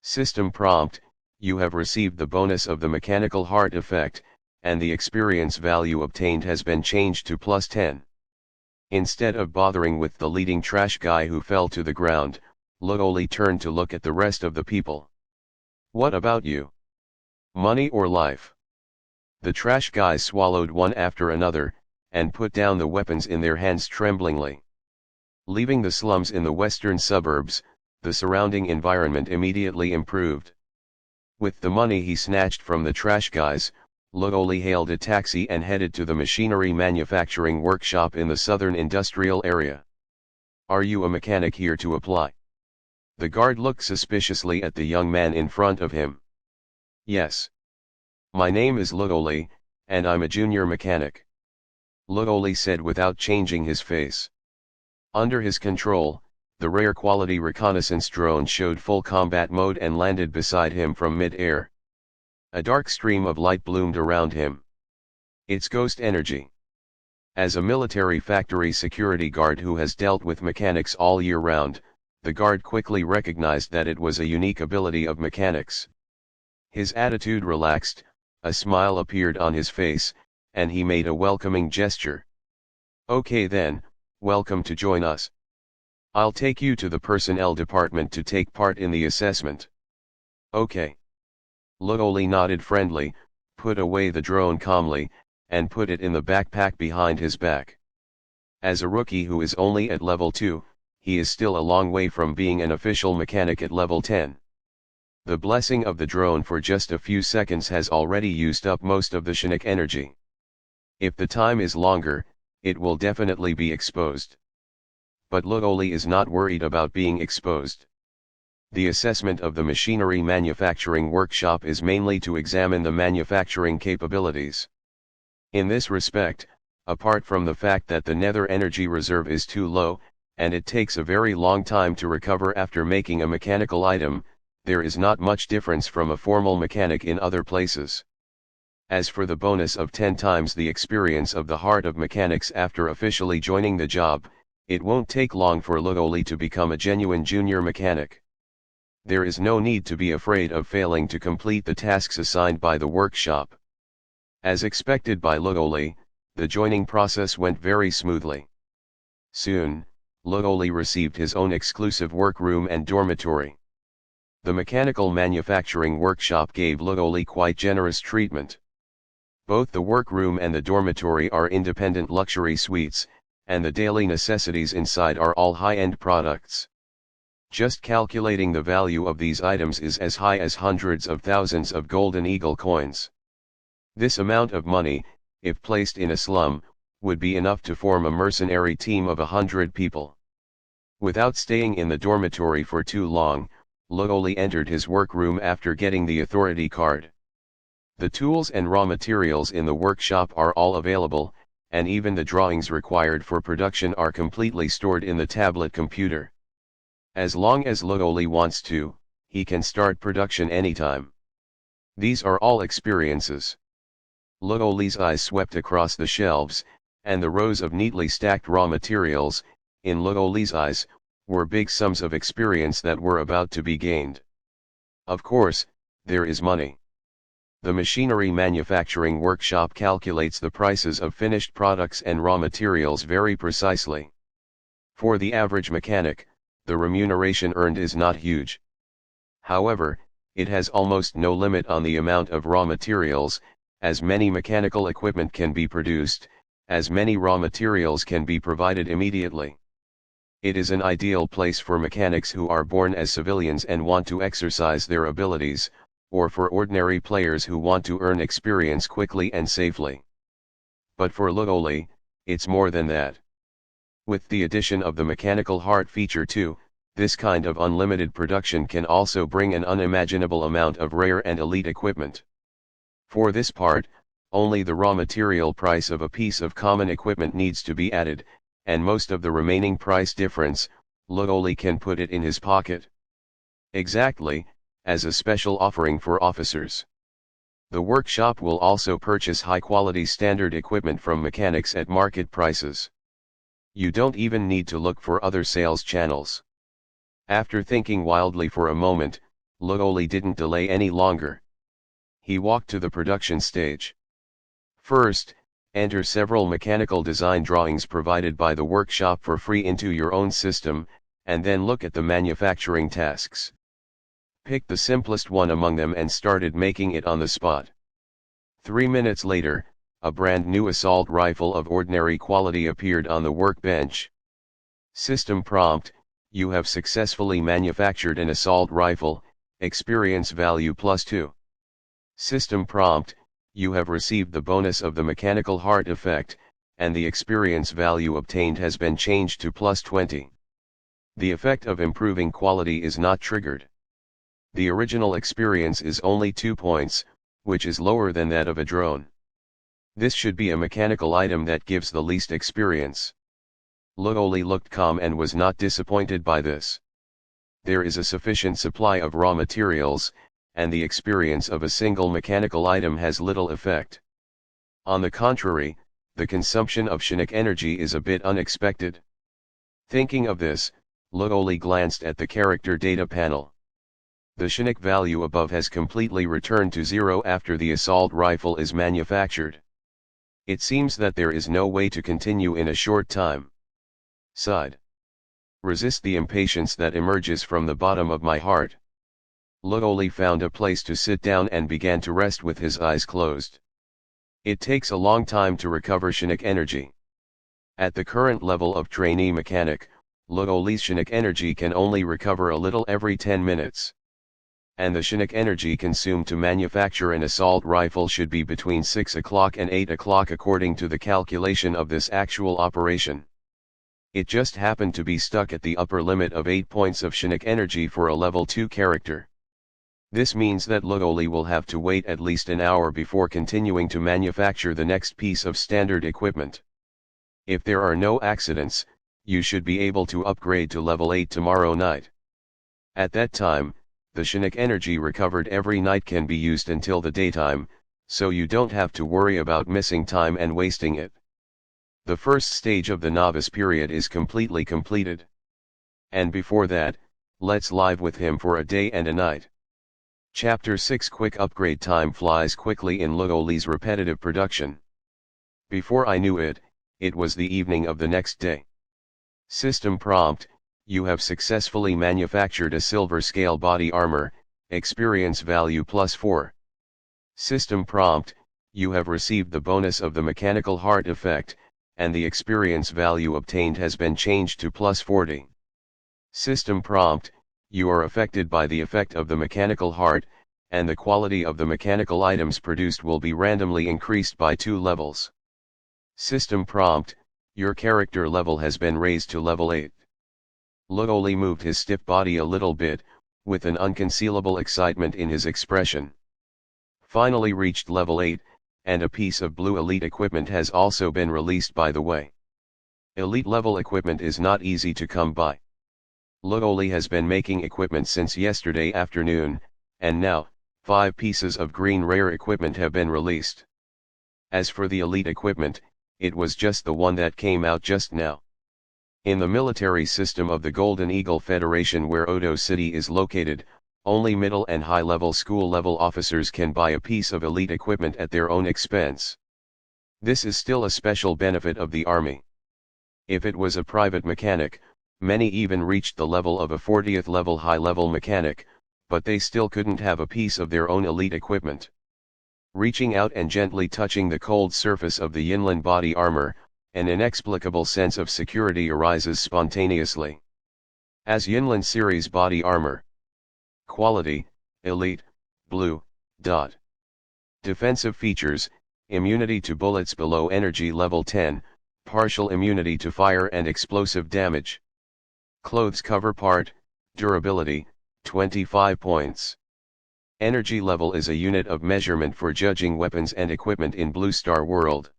Speaker 1: System prompt: you have received the bonus of the mechanical heart effect, and the experience value obtained has been changed to +10. Instead of bothering with the leading trash guy who fell to the ground, Lugoli turned to look at the rest of the people. What about you? Money or life? The trash guys swallowed one after another, and put down the weapons in their hands tremblingly. Leaving the slums in the western suburbs, the surrounding environment immediately improved. With the money he snatched from the trash guys, Lugoli hailed a taxi and headed to the machinery manufacturing workshop in the southern industrial area. Are you a mechanic here to apply? The guard looked suspiciously at the young man in front of him. Yes. My name is Lugoli, and I'm a junior mechanic. Lugoli said without changing his face. Under his control, the rare quality reconnaissance drone showed full combat mode and landed beside him from mid-air. A dark stream of light bloomed around him. It's ghost energy. As a military factory security guard who has dealt with mechanics all year round, the guard quickly recognized that it was a unique ability of mechanics. His attitude relaxed, a smile appeared on his face, and he made a welcoming gesture. Okay then, welcome to join us. I'll take you to the personnel department to take part in the assessment. Okay. Lugoli nodded friendly, put away the drone calmly, and put it in the backpack behind his back. As a rookie who is only at level 2, he is still a long way from being an official mechanic at level 10. The blessing of the drone for just a few seconds has already used up most of the Shinik energy. If the time is longer, it will definitely be exposed. But Lugoli is not worried about being exposed. The assessment of the machinery manufacturing workshop is mainly to examine the manufacturing capabilities. In this respect, apart from the fact that the nether energy reserve is too low, and it takes a very long time to recover after making a mechanical item, there is not much difference from a formal mechanic in other places. As for the bonus of 10 times the experience of the Heart of Mechanics after officially joining the job, it won't take long for Lugoli to become a genuine junior mechanic. There is no need to be afraid of failing to complete the tasks assigned by the workshop. As expected by Lugoli, the joining process went very smoothly. Soon, Lugoli received his own exclusive workroom and dormitory. The mechanical manufacturing workshop gave Lugoli quite generous treatment. Both the workroom and the dormitory are independent luxury suites, and the daily necessities inside are all high-end products. Just calculating the value of these items is as high as hundreds of thousands of golden eagle coins. This amount of money, if placed in a slum, would be enough to form a mercenary team of 100 people. Without staying in the dormitory for too long, Lugoli entered his workroom after getting the authority card. The tools and raw materials in the workshop are all available, and even the drawings required for production are completely stored in the tablet computer. As long as Lugoli wants to, he can start production anytime. These are all experiences. Lugoli's eyes swept across the shelves, and the rows of neatly stacked raw materials, in Lugoli's eyes, were big sums of experience that were about to be gained. Of course, there is money. The machinery manufacturing workshop calculates the prices of finished products and raw materials very precisely. For the average mechanic, the remuneration earned is not huge. However, it has almost no limit on the amount of raw materials, as many mechanical equipment can be produced, as many raw materials can be provided immediately. It is an ideal place for mechanics who are born as civilians and want to exercise their abilities, or for ordinary players who want to earn experience quickly and safely. But for Lugoli, it's more than that. With the addition of the mechanical heart feature too, this kind of unlimited production can also bring an unimaginable amount of rare and elite equipment. For this part, only the raw material price of a piece of common equipment needs to be added, and most of the remaining price difference, Lugoli can put it in his pocket. Exactly, as a special offering for officers. The workshop will also purchase high-quality standard equipment from mechanics at market prices. You don't even need to look for other sales channels. After thinking wildly for a moment, Lugoli didn't delay any longer. He walked to the production stage. First, enter several mechanical design drawings provided by the workshop for free into your own system, and then look at the manufacturing tasks. Picked the simplest one among them and started making it on the spot. 3 minutes later, a brand new assault rifle of ordinary quality appeared on the workbench. System prompt: you have successfully manufactured an assault rifle, experience value +2. System prompt: you have received the bonus of the mechanical heart effect, and the experience value obtained has been changed to +20. The effect of improving quality is not triggered. The original experience is only 2 points, which is lower than that of a drone. This should be a mechanical item that gives the least experience. Lugoli looked calm and was not disappointed by this. There is a sufficient supply of raw materials, and the experience of a single mechanical item has little effect. On the contrary, the consumption of Chinook energy is a bit unexpected. Thinking of this, Lugoli glanced at the character data panel. The Chinook value above has completely returned to 0 after the assault rifle is manufactured. It seems that there is no way to continue in a short time. Sighed. Resist the impatience that emerges from the bottom of my heart. Lugoli found a place to sit down and began to rest with his eyes closed. It takes a long time to recover Chinook energy. At the current level of trainee mechanic, Lugoli's Chinook energy can only recover a little every 10 minutes. And the Chinook energy consumed to manufacture an assault rifle should be between 6 o'clock and 8 o'clock according to the calculation of this actual operation. It just happened to be stuck at the upper limit of 8 points of Chinook energy for a level 2 character. This means that Lugoli will have to wait at least an hour before continuing to manufacture the next piece of standard equipment. If there are no accidents, you should be able to upgrade to level 8 tomorrow night. At that time, the Chinook energy recovered every night can be used until the daytime, so you don't have to worry about missing time and wasting it. The first stage of the novice period is completely completed. And before that, let's live with him for a day and a night. Chapter 6 Quick upgrade time flies quickly in Lugoli's repetitive production. Before I knew it, it was the evening of the next day. System prompt: you have successfully manufactured a silver scale body armor, experience value +4. System prompt: you have received the bonus of the mechanical heart effect, and the experience value obtained has been changed to +40. System prompt: you are affected by the effect of the mechanical heart, and the quality of the mechanical items produced will be randomly increased by 2 levels. System prompt: your character level has been raised to level 8. Lugoli moved his stiff body a little bit, with an unconcealable excitement in his expression. Finally reached level 8, and a piece of blue elite equipment has also been released by the way. Elite level equipment is not easy to come by. Lugoli has been making equipment since yesterday afternoon, and now, 5 pieces of green rare equipment have been released. As for the elite equipment, it was just the one that came out just now. In the military system of the Golden Eagle Federation where Odo City is located, only middle and high-level school-level officers can buy a piece of elite equipment at their own expense. This is still a special benefit of the Army. If it was a private mechanic, many even reached the level of a 40th level high-level mechanic, but they still couldn't have a piece of their own elite equipment. Reaching out and gently touching the cold surface of the Yinlan body armor, an inexplicable sense of security arises spontaneously. As Yinlan series body armor. Quality: Elite, Blue, Dot. Defensive features: immunity to bullets below energy level 10, partial immunity to fire and explosive damage. Clothes cover part: durability, 25 points. Energy level is a unit of measurement for judging weapons and equipment in Blue Star World.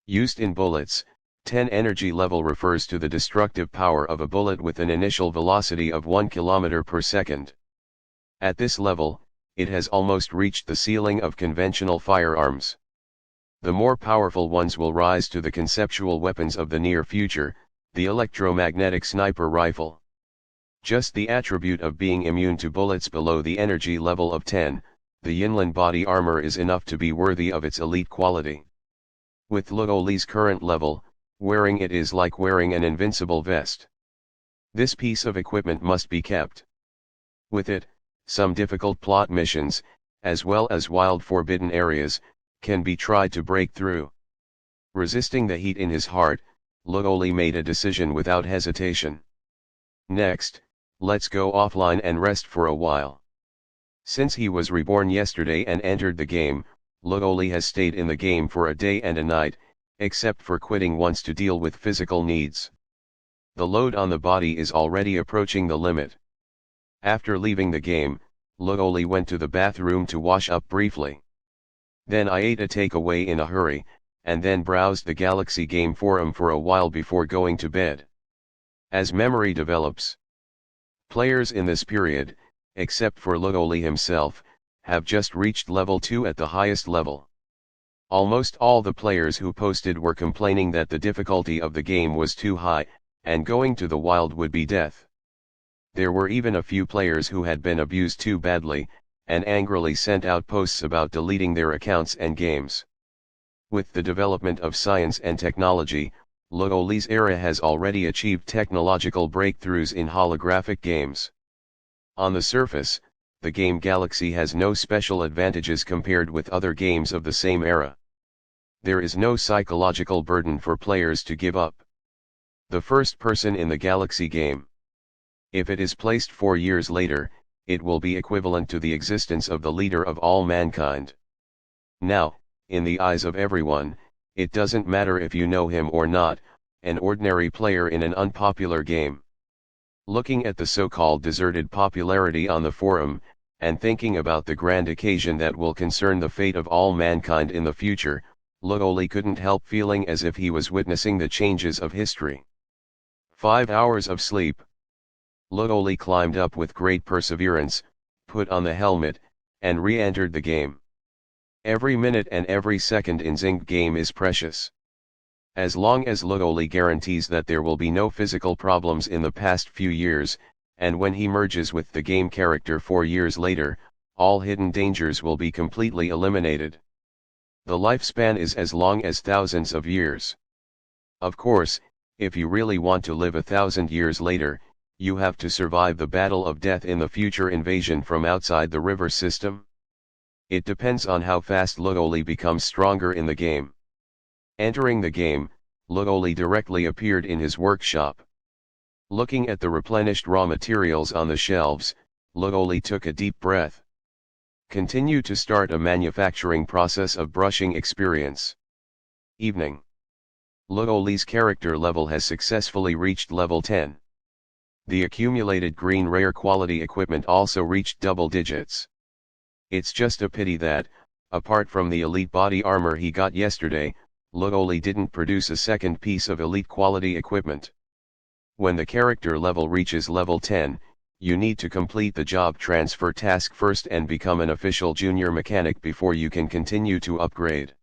Speaker 1: Used in bullets, 10 energy level refers to the destructive power of a bullet with an initial velocity of 1 km per second. At this level, it has almost reached the ceiling of conventional firearms. The more powerful ones will rise to the conceptual weapons of the near future, the electromagnetic sniper rifle. Just the attribute of being immune to bullets below the energy level of 10, the Yinlan body armor is enough to be worthy of its elite quality. With Luoli's current level, wearing it is like wearing an invincible vest. This piece of equipment must be kept. With it, some difficult plot missions, as well as wild forbidden areas, can be tried to break through. Resisting the heat in his heart, Luoli made a decision without hesitation. Next, let's go offline and rest for a while. Since he was reborn yesterday and entered the game, Luoli has stayed in the game for a day and a night, except for quitting once to deal with physical needs. The load on the body is already approaching the limit. After leaving the game, Luoli went to the bathroom to wash up briefly. Then I ate a takeaway in a hurry, and then browsed the Galaxy Game Forum for a while before going to bed. As memory develops, players in this period, except for Luoli himself, have just reached level 2 at the highest level. Almost all the players who posted were complaining that the difficulty of the game was too high, and going to the wild would be death. There were even a few players who had been abused too badly, and angrily sent out posts about deleting their accounts and games. With the development of science and technology, Luoli's era has already achieved technological breakthroughs in holographic games. On the surface, the game Galaxy has no special advantages compared with other games of the same era. There is no psychological burden for players to give up the first person in the Galaxy game. If it is placed 4 years later, it will be equivalent to the existence of the leader of all mankind. Now, in the eyes of everyone, it doesn't matter if you know him or not, an ordinary player in an unpopular game. Looking at the so-called deserted popularity on the forum, and thinking about the grand occasion that will concern the fate of all mankind in the future, Luoli couldn't help feeling as if he was witnessing the changes of history. 5 hours of sleep. Luoli climbed up with great perseverance, put on the helmet, and re-entered the game. Every minute and every second in Zynga game is precious. As long as Luoli guarantees that there will be no physical problems in the past few years, and when he merges with the game character 4 years later, all hidden dangers will be completely eliminated. The lifespan is as long as thousands of years. Of course, if you really want to live 1,000 years later, you have to survive the battle of death in the future invasion from outside the river system. It depends on how fast Luoli becomes stronger in the game. Entering the game, Luoli directly appeared in his workshop. Looking at the replenished raw materials on the shelves, Luoli took a deep breath. Continue to start a manufacturing process of brushing experience. Evening. Luoli's character level has successfully reached level 10. The accumulated green rare quality equipment also reached double digits. It's just a pity that, apart from the elite body armor he got yesterday, Luoli didn't produce a second piece of elite quality equipment. When the character level reaches level 10, you need to complete the job transfer task first and become an official junior mechanic before you can continue to upgrade.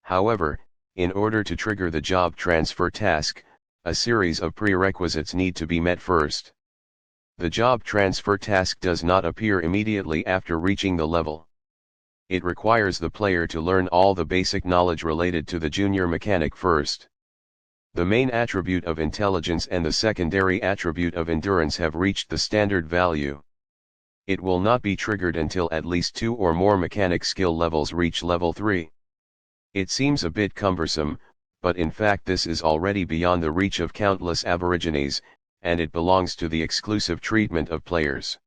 Speaker 1: However, in order to trigger the job transfer task, a series of prerequisites need to be met first. The job transfer task does not appear immediately after reaching the level. It requires the player to learn all the basic knowledge related to the junior mechanic first. The main attribute of intelligence and the secondary attribute of endurance have reached the standard value. It will not be triggered until at least 2 or more mechanic skill levels reach level 3. It seems a bit cumbersome, but in fact this is already beyond the reach of countless aborigines, and it belongs to the exclusive treatment of players.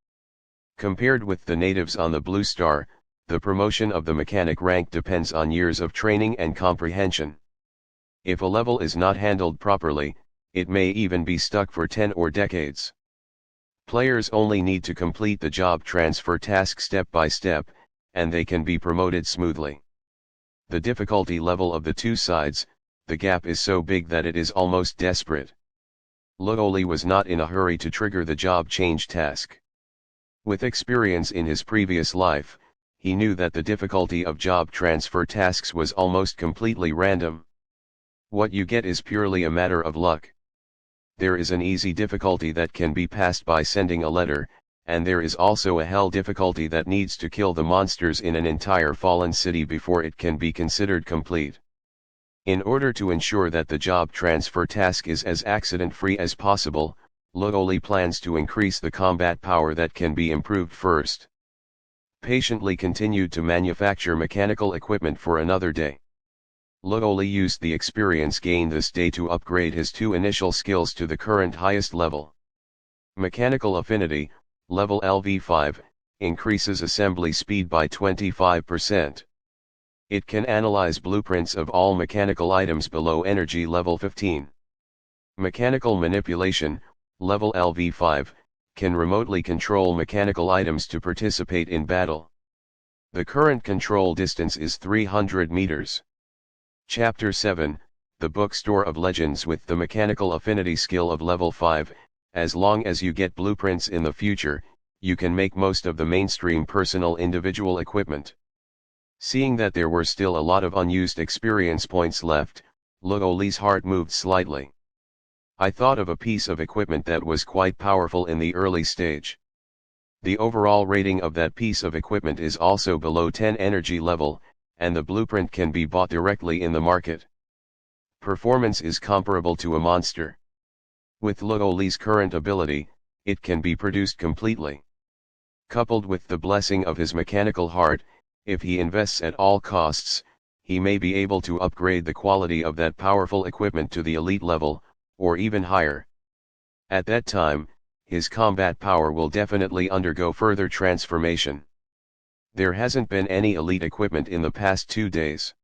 Speaker 1: Compared with the natives on the Blue Star, the promotion of the mechanic rank depends on years of training and comprehension. If a level is not handled properly, it may even be stuck for 10 or decades. Players only need to complete the job transfer task step by step, and they can be promoted smoothly. The difficulty level of the two sides, the gap is so big that it is almost desperate. Luoli was not in a hurry to trigger the job change task. With experience in his previous life, he knew that the difficulty of job transfer tasks was almost completely random. What you get is purely a matter of luck. There is an easy difficulty that can be passed by sending a letter, and there is also a hell difficulty that needs to kill the monsters in an entire fallen city before it can be considered complete. In order to ensure that the job transfer task is as accident-free as possible, Luoli plans to increase the combat power that can be improved first. Patiently continued to manufacture mechanical equipment for another day. Luoli used the experience gained this day to upgrade his two initial skills to the current highest level. Mechanical Affinity, level LV5, increases assembly speed by 25%. It can analyze blueprints of all mechanical items below energy level 15. Mechanical Manipulation, level LV5, can remotely control mechanical items to participate in battle. The current control distance is 300 meters. Chapter 7, The Bookstore of Legends with the Mechanical Affinity skill of level 5, as long as you get blueprints in the future, you can make most of the mainstream personal individual equipment. Seeing that there were still a lot of unused experience points left, Luoli's heart moved slightly. I thought of a piece of equipment that was quite powerful in the early stage. The overall rating of that piece of equipment is also below 10 energy level, and the blueprint can be bought directly in the market. Performance is comparable to a monster. With Luoli's current ability, it can be produced completely. Coupled with the blessing of his mechanical heart, if he invests at all costs, he may be able to upgrade the quality of that powerful equipment to the elite level, or even higher. At that time, his combat power will definitely undergo further transformation. There hasn't been any elite equipment in the past 2 days.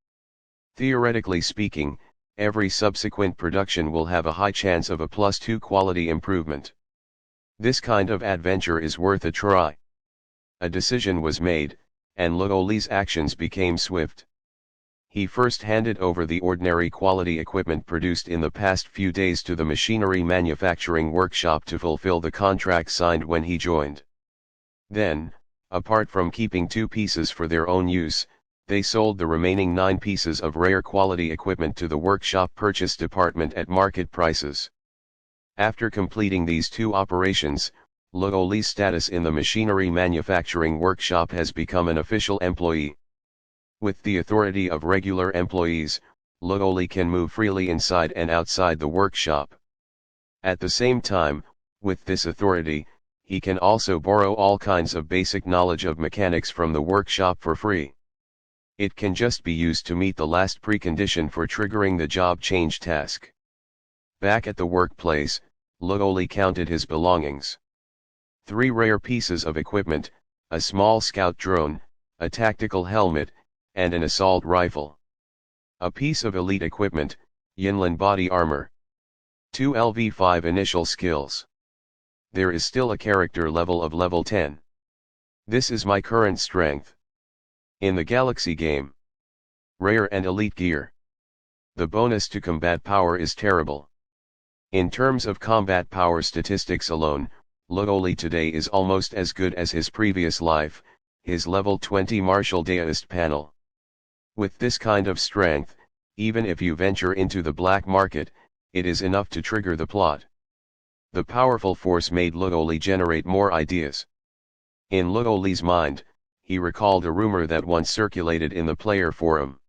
Speaker 1: Theoretically speaking, every subsequent production will have a high chance of a +2 quality improvement. This kind of adventure is worth a try. A decision was made, and Luoli's actions became swift. He first handed over the ordinary quality equipment produced in the past few days to the machinery manufacturing workshop to fulfill the contract signed when he joined. Then, apart from keeping 2 pieces for their own use, they sold the remaining 9 pieces of rare quality equipment to the workshop purchase department at market prices. After completing these 2 operations, Luoli's status in the machinery manufacturing workshop has become an official employee. With the authority of regular employees, Luoli can move freely inside and outside the workshop. At the same time, with this authority, he can also borrow all kinds of basic knowledge of mechanics from the workshop for free. It can just be used to meet the last precondition for triggering the job change task. Back at the workplace, Luoli counted his belongings. 3 rare pieces of equipment, a small scout drone, a tactical helmet, and an assault rifle. A piece of elite equipment, Yinlan body armor. 2 LV5 initial skills. There is still a character level of level 10. This is my current strength. In the Galaxy game. Rare and elite gear. The bonus to combat power is terrible. In terms of combat power statistics alone, Luoli today is almost as good as his previous life, his level 20 Martial Deist panel. With this kind of strength, even if you venture into the black market, it is enough to trigger the plot. The powerful force made Luoli generate more ideas. In Luoli's mind, he recalled a rumor that once circulated in the player forum.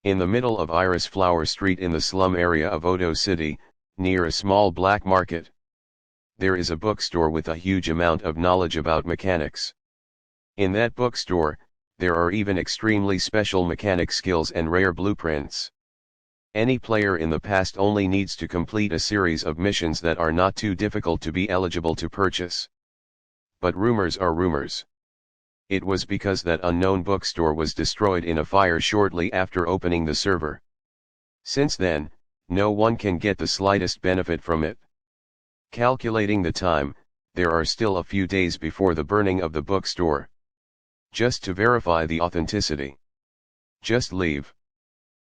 Speaker 1: In the middle of Iris Flower Street in the slum area of Odo City, near a small black market, there is a bookstore with a huge amount of knowledge about mechanics. In that bookstore, there are even extremely special mechanic skills and rare blueprints. Any player in the past only needs to complete a series of missions that are not too difficult to be eligible to purchase. But rumors are rumors. It was because that unknown bookstore was destroyed in a fire shortly after opening the server. Since then, no one can get the slightest benefit from it. Calculating the time, there are still a few days before the burning of the bookstore. Just to verify the authenticity. Just leave.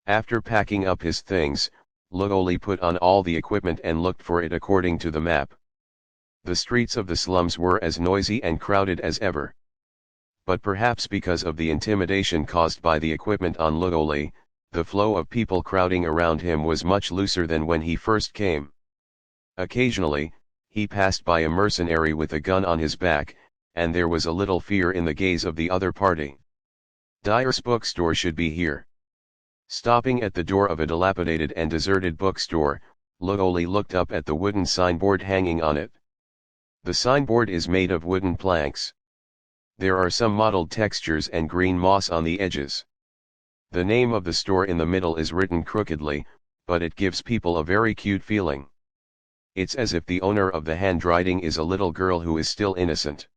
Speaker 1: After packing up his things, Lugoli put on all the equipment and looked for it according to the map. The streets of the slums were as noisy and crowded as ever. But perhaps because of the intimidation caused by the equipment on Lugoli, the flow of people crowding around him was much looser than when he first came. Occasionally, he passed by a mercenary with a gun on his back, and there was a little fear in the gaze of the other party. Dyer's bookstore should be here. Stopping at the door of a dilapidated and deserted bookstore, Lugoli looked up at the wooden signboard hanging on it. The signboard is made of wooden planks. There are some mottled textures and green moss on the edges. The name of the store in the middle is written crookedly, but it gives people a very cute feeling. It's as if the owner of the handwriting is a little girl who is still innocent.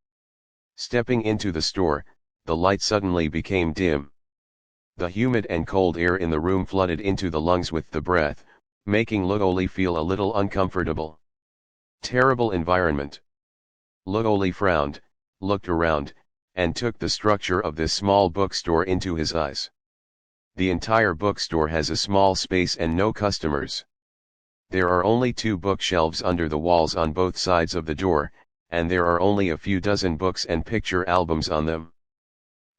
Speaker 1: Stepping into the store, the light suddenly became dim. The humid and cold air in the room flooded into the lungs with the breath, making Lugoli feel a little uncomfortable. Terrible environment. Lugoli frowned, looked around, and took the structure of this small bookstore into his eyes. The entire bookstore has a small space and no customers. There are only 2 bookshelves under the walls on both sides of the door, and there are only a few dozen books and picture albums on them.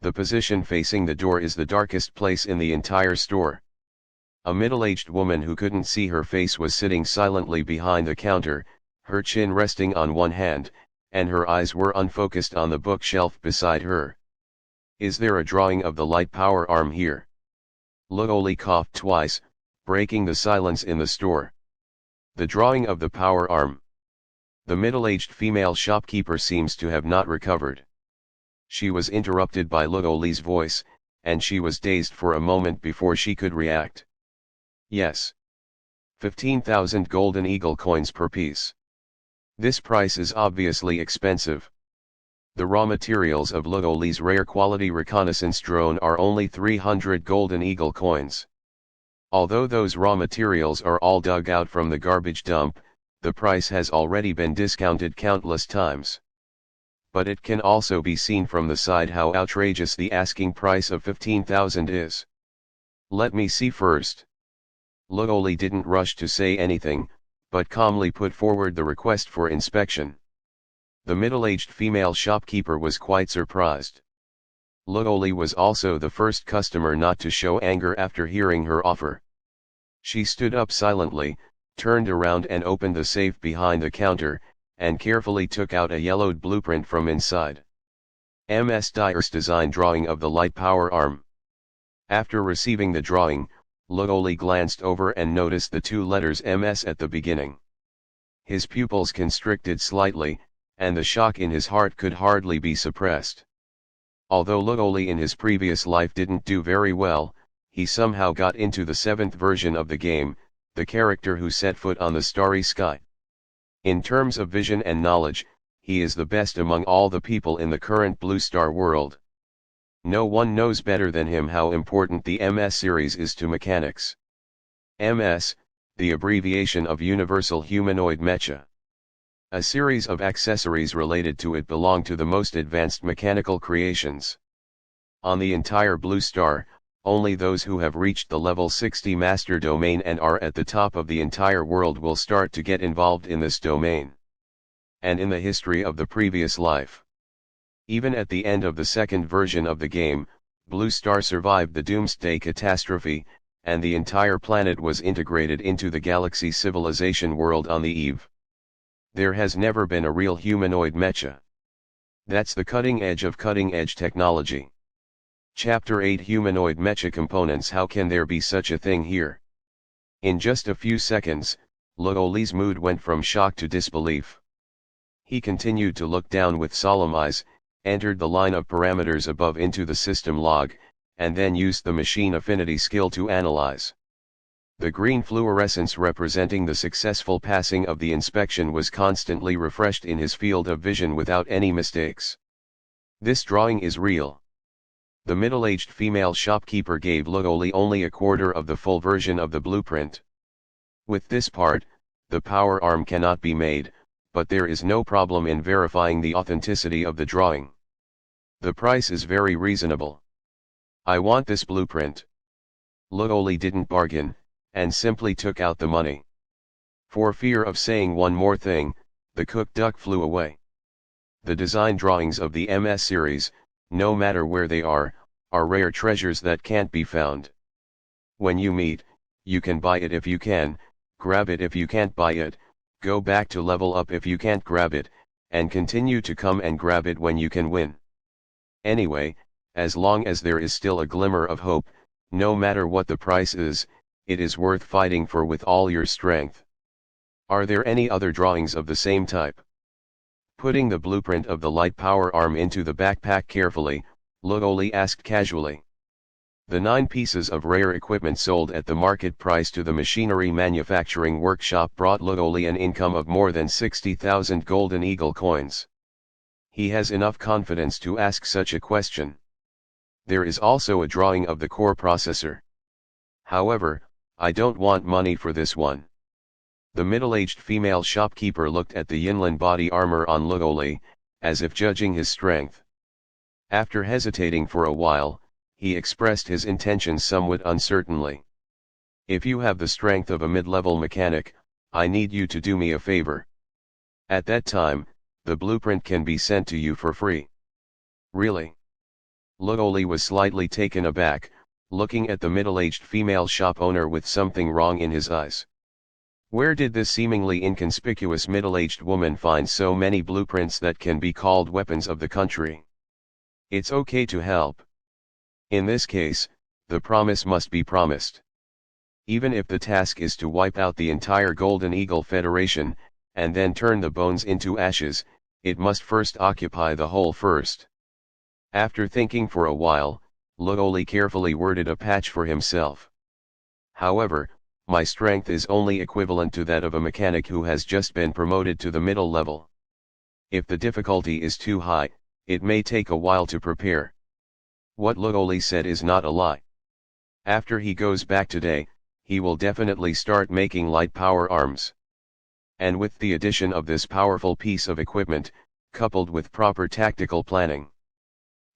Speaker 1: The position facing the door is the darkest place in the entire store. A middle-aged woman who couldn't see her face was sitting silently behind the counter, her chin resting on one hand, and her eyes were unfocused on the bookshelf beside her. Is there a drawing of the light power arm here? Lugoli coughed twice, breaking the silence in the store. The drawing of the power arm. The middle-aged female shopkeeper seems to have not recovered. She was interrupted by Lugoli's voice, and she was dazed for a moment before she could react. Yes. 15,000 golden eagle coins per piece. This price is obviously expensive. The raw materials of Lugoli's rare quality reconnaissance drone are only 300 golden eagle coins. Although those raw materials are all dug out from the garbage dump, the price has already been discounted countless times. But it can also be seen from the side how outrageous the asking price of 15,000 is. Let me see first. Lugoli didn't rush to say anything, but calmly put forward the request for inspection. The middle-aged female shopkeeper was quite surprised. Lugoli was also the first customer not to show anger after hearing her offer. She stood up silently, turned around and opened the safe behind the counter, and carefully took out a yellowed blueprint from inside. M.S. Dyer's design drawing of the light power arm. After receiving the drawing, Lugoli glanced over and noticed the 2 letters MS at the beginning. His pupils constricted slightly, and the shock in his heart could hardly be suppressed. Although Lugoli in his previous life didn't do very well, he somehow got into the 7th version of the game, the character who set foot on the starry sky. In terms of vision and knowledge, he is the best among all the people in the current Blue Star world. No one knows better than him how important the MS series is to mechanics. MS, the abbreviation of Universal Humanoid Mecha. A series of accessories related to it belong to the most advanced mechanical creations. On the entire Blue Star, only those who have reached the level 60 master domain and are at the top of the entire world will start to get involved in this domain. And in the history of the previous life. Even at the end of the 2nd version of the game, Blue Star survived the Doomsday catastrophe, and the entire planet was integrated into the galaxy civilization world on the eve. There has never been a real humanoid mecha. That's the cutting edge of cutting-edge technology. Chapter 8 Humanoid Mecha Components. How can there be such a thing here? In just a few seconds, Lugoli's mood went from shock to disbelief. He continued to look down with solemn eyes, entered the line of parameters above into the system log, and then used the machine affinity skill to analyze. The green fluorescence representing the successful passing of the inspection was constantly refreshed in his field of vision without any mistakes. This drawing is real. The middle-aged female shopkeeper gave Lugoli only a quarter of the full version of the blueprint. With this part, the power arm cannot be made, but there is no problem in verifying the authenticity of the drawing. The price is very reasonable. I want this blueprint. Lugoli didn't bargain, and simply took out the money. For fear of saying one more thing, the cook duck flew away. The design drawings of the MS series, no matter where they are rare treasures that can't be found. When you meet, you can buy it if you can, grab it if you can't buy it, go back to level up if you can't grab it, and continue to come and grab it when you can win. Anyway, as long as there is still a glimmer of hope, no matter what the price is, it is worth fighting for with all your strength. Are there any other drawings of the same type? Putting the blueprint of the light power arm into the backpack carefully, Lugoli asked casually. The 9 pieces of rare equipment sold at the market price to the machinery manufacturing workshop brought Lugoli an income of more than 60,000 golden eagle coins. He has enough confidence to ask such a question. There is also a drawing of the core processor. However, I don't want money for this one. The middle-aged female shopkeeper looked at the Yinlan body armor on Lugoli, as if judging his strength. After hesitating for a while, he expressed his intentions somewhat uncertainly. If you have the strength of a mid-level mechanic, I need you to do me a favor. At that time, the blueprint can be sent to you for free. Really? Lugoli was slightly taken aback, looking at the middle-aged female shop owner with something wrong in his eyes. Where did this seemingly inconspicuous middle-aged woman find so many blueprints that can be called weapons of the country? It's okay to help. In this case, the promise must be promised. Even if the task is to wipe out the entire Golden Eagle Federation, and then turn the bones into ashes, it must first occupy the whole first. After thinking for a while, Lugoli carefully worded a patch for himself. However, my strength is only equivalent to that of a mechanic who has just been promoted to the middle level. If the difficulty is too high, it may take a while to prepare. What Lugoli said is not a lie. After he goes back today, he will definitely start making light power arms. And with the addition of this powerful piece of equipment, coupled with proper tactical planning,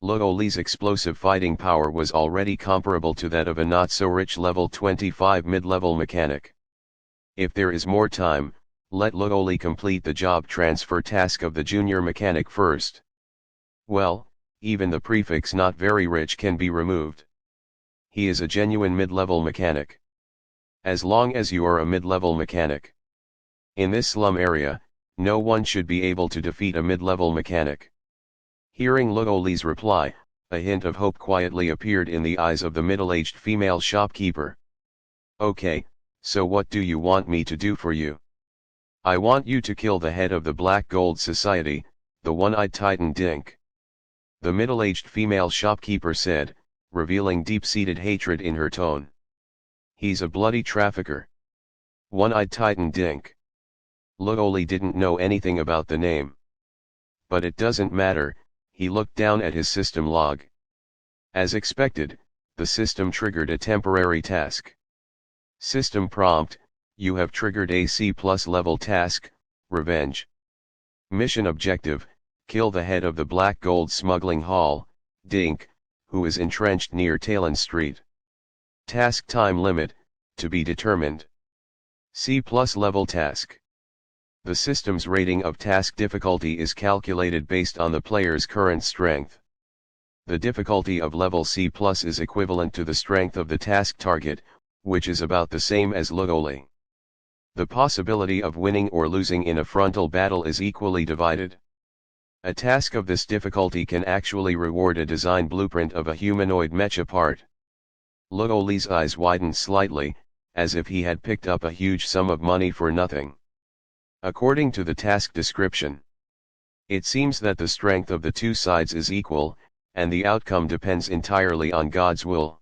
Speaker 1: Lugoli's explosive fighting power was already comparable to that of a not-so-rich level 25 mid-level mechanic. If there is more time, let Lugoli complete the job transfer task of the junior mechanic first. Well, even the prefix "not very rich" can be removed. He is a genuine mid-level mechanic. As long as you are a mid-level mechanic. In this slum area, no one should be able to defeat a mid-level mechanic. Hearing Lugoli's reply, a hint of hope quietly appeared in the eyes of the middle-aged female shopkeeper. Okay, so what do you want me to do for you? I want you to kill the head of the Black Gold Society, the one-eyed Titan Dink. The middle-aged female shopkeeper said, revealing deep-seated hatred in her tone. He's a bloody trafficker. One-eyed Titan Dink. Lugoli didn't know anything about the name. But it doesn't matter, he looked down at his system log. As expected, the system triggered a temporary task. System prompt, you have triggered a C+ level task, Revenge. Mission objective, kill the head of the Black Gold Smuggling Hall, Dink, who is entrenched near Talon Street. Task time limit, to be determined. C+ level task. The system's rating of task difficulty is calculated based on the player's current strength. The difficulty of level C+ is equivalent to the strength of the task target, which is about the same as Lugoli. The possibility of winning or losing in a frontal battle is equally divided. A task of this difficulty can actually reward a design blueprint of a humanoid mecha part. Lugoli's eyes widened slightly, as if he had picked up a huge sum of money for nothing. According to the task description, it seems that the strength of the two sides is equal, and the outcome depends entirely on God's will.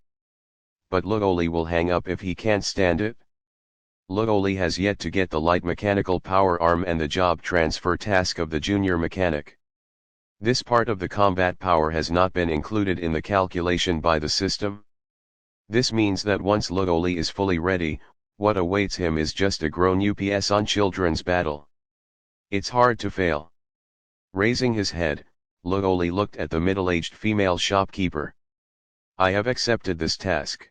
Speaker 1: But Lugoli will hang up if he can't stand it. Lugoli has yet to get the light mechanical power arm and the job transfer task of the junior mechanic. This part of the combat power has not been included in the calculation by the system. This means that once Lugoli is fully ready, what awaits him is just a grown UPS on Children's Battle. It's hard to fail. Raising his head, Lugoli looked at the middle-aged female shopkeeper. I have accepted this task.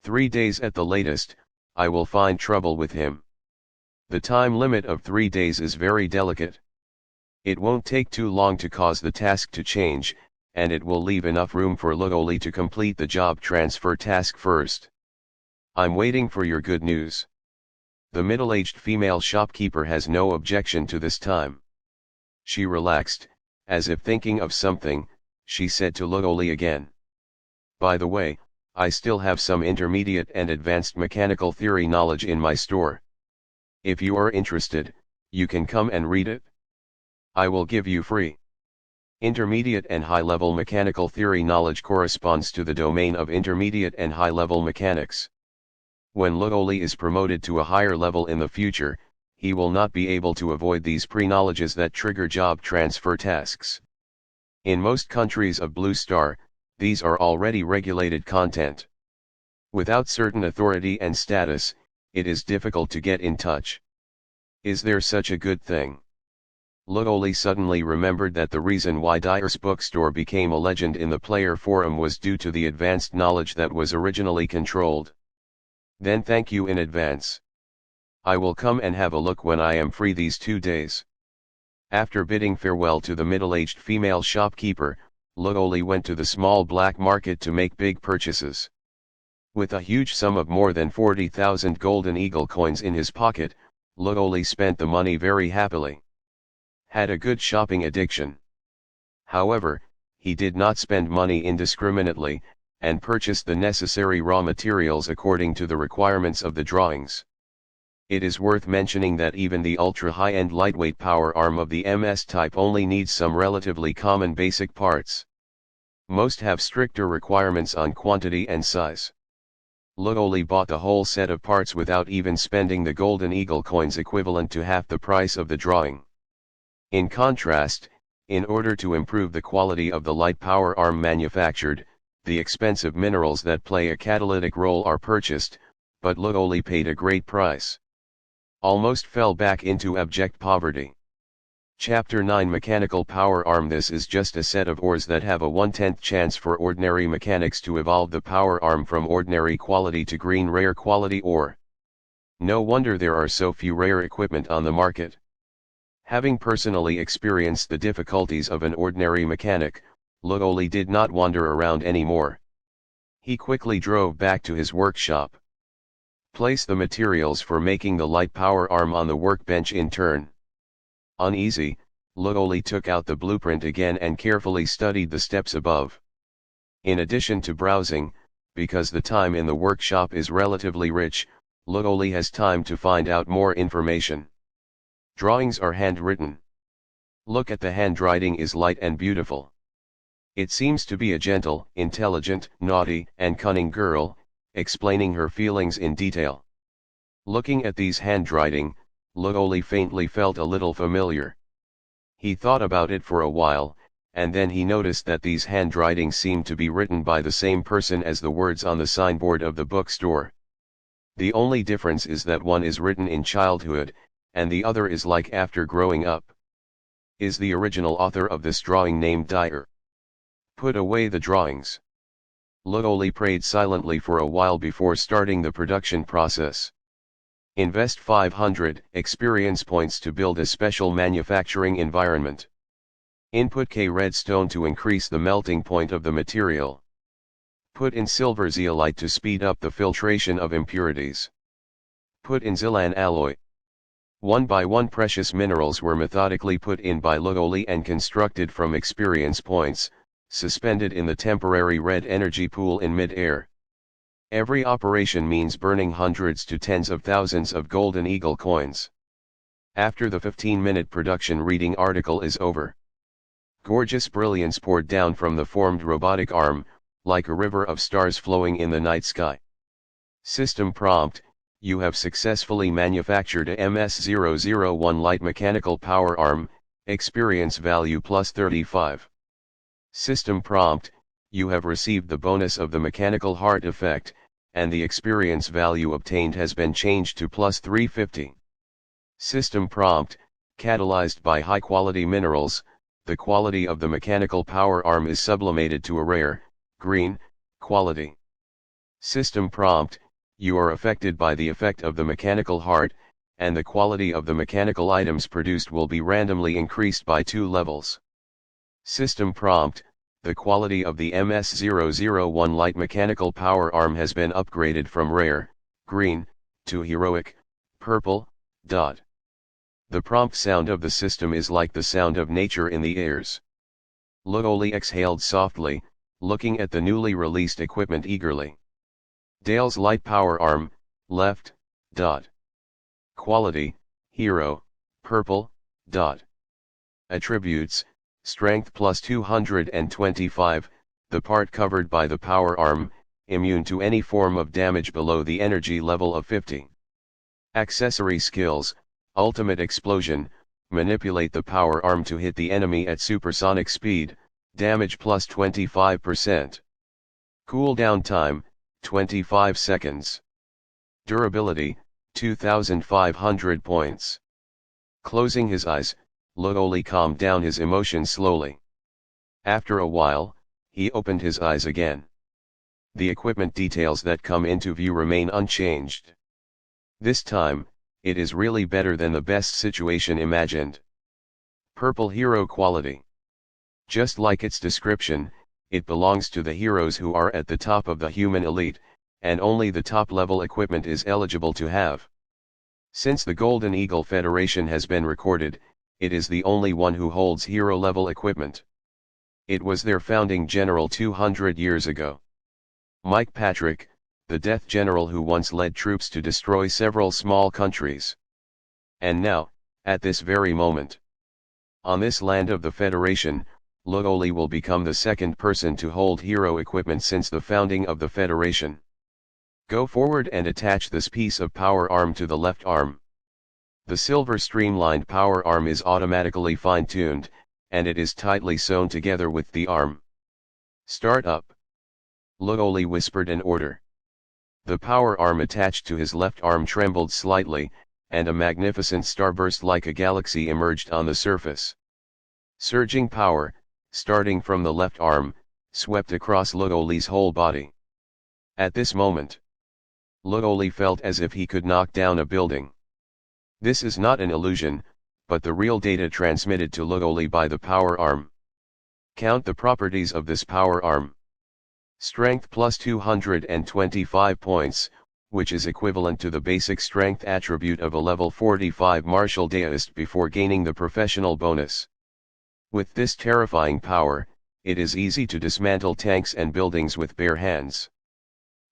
Speaker 1: 3 days at the latest, I will find trouble with him. The time limit of 3 days is very delicate. It won't take too long to cause the task to change, and it will leave enough room for Lugoli to complete the job transfer task first. I'm waiting for your good news. The middle-aged female shopkeeper has no objection to this time. She relaxed, as if thinking of something. She said to Lugoli again. By the way, I still have some intermediate and advanced mechanical theory knowledge in my store. If you are interested, you can come and read it. I will give you free. Intermediate and high-level mechanical theory knowledge corresponds to the domain of intermediate and high-level mechanics. When Lugoli is promoted to a higher level in the future, he will not be able to avoid these pre-knowledges that trigger job transfer tasks. In most countries of Blue Star, these are already regulated content. Without certain authority and status, it is difficult to get in touch. Is there such a good thing? Lugoli suddenly remembered that the reason why Dyer's bookstore became a legend in the player forum was due to the advanced knowledge that was originally controlled. Then thank you in advance. I will come and have a look when I am free these 2 days. After bidding farewell to the middle-aged female shopkeeper, Lugoli went to the small black market to make big purchases. With a huge sum of more than 40,000 golden eagle coins in his pocket, Lugoli spent the money very happily. Had a good shopping addiction. However, he did not spend money indiscriminately, and purchased the necessary raw materials according to the requirements of the drawings. It is worth mentioning that even the ultra-high-end lightweight power arm of the MS type only needs some relatively common basic parts. Most have stricter requirements on quantity and size. Lugoli bought the whole set of parts without even spending the golden eagle coins equivalent to half the price of the drawing. In contrast, in order to improve the quality of the light power arm manufactured, the expensive minerals that play a catalytic role are purchased, but Lugoli paid a great price. Almost fell back into abject poverty. Chapter 9 Mechanical Power Arm. This is just a set of ores that have a 1/10 chance for ordinary mechanics to evolve the power arm from ordinary quality to green rare quality ore. No wonder there are so few rare equipment on the market. Having personally experienced the difficulties of an ordinary mechanic, Lugoli did not wander around anymore. He quickly drove back to his workshop. Place the materials for making the light power arm on the workbench in turn. Uneasy, Lugoli took out the blueprint again and carefully studied the steps above. In addition to browsing, because the time in the workshop is relatively rich, Lugoli has time to find out more information. Drawings are handwritten. Look at the handwriting is light and beautiful. It seems to be a gentle, intelligent, naughty, and cunning girl, explaining her feelings in detail. Looking at these handwriting, Lugoli faintly felt a little familiar. He thought about it for a while, and then he noticed that these handwriting seemed to be written by the same person as the words on the signboard of the bookstore. The only difference is that one is written in childhood, and the other is like after growing up. Is the original author of this drawing named Dyer? Put away the drawings. Lugoli prayed silently for a while before starting the production process. Invest 500 experience points to build a special manufacturing environment. Input K redstone to increase the melting point of the material. Put in silver zeolite to speed up the filtration of impurities. Put in Zilan alloy. One by one precious minerals were methodically put in by Lugoli and constructed from experience points, suspended in the temporary red energy pool in mid-air. Every operation means burning hundreds to tens of thousands of golden eagle coins. After the 15-minute production reading article is over, gorgeous brilliance poured down from the formed robotic arm, like a river of stars flowing in the night sky. System prompt: you have successfully manufactured a MS-001 light mechanical power arm, experience value plus 35. System prompt: you have received the bonus of the mechanical heart effect, and the experience value obtained has been changed to plus 350. System prompt: catalyzed by high-quality minerals, the quality of the mechanical power arm is sublimated to a rare, green, quality. System prompt: you are affected by the effect of the mechanical heart, and the quality of the mechanical items produced will be randomly increased by 2 levels. System prompt: the quality of the MS-001 light mechanical power arm has been upgraded from rare, green, to heroic, purple. The prompt sound of the system is like the sound of nature in the ears. Lugoli exhaled softly, looking at the newly released equipment eagerly. Dale's light power arm, left. Quality: hero, purple. Attributes: strength plus 225, the part covered by the power arm, immune to any form of damage below the energy level of 50. Accessory skills: ultimate explosion, manipulate the power arm to hit the enemy at supersonic speed, damage plus 25%. Cooldown time, 25 seconds. Durability, 2500 points. Closing his eyes, Lugoli calmed down his emotions slowly. After a while, he opened his eyes again. The equipment details that come into view remain unchanged. This time, it is really better than the best situation imagined. Purple hero quality. Just like its description, it belongs to the heroes who are at the top of the human elite, and only the top level equipment is eligible to have. Since the Golden Eagle Federation has been recorded, it is the only one who holds hero level equipment. It was their founding general 200 years ago. Mike Patrick, the Death General who once led troops to destroy several small countries. And now, at this very moment, on this land of the Federation, Lugoli will become the second person to hold hero equipment since the founding of the Federation. Go forward and attach this piece of power arm to the left arm. The silver streamlined power arm is automatically fine-tuned, and it is tightly sewn together with the arm. Start up. Lugoli whispered an order. The power arm attached to his left arm trembled slightly, and a magnificent starburst like a galaxy emerged on the surface. Surging power, starting from the left arm, swept across Lugoli's whole body. At this moment, Lugoli felt as if he could knock down a building. This is not an illusion, but the real data transmitted to Lugoli by the power arm. Count the properties of this power arm. Strength plus 225 points, which is equivalent to the basic strength attribute of a level 45 martial deist before gaining the professional bonus. With this terrifying power, it is easy to dismantle tanks and buildings with bare hands.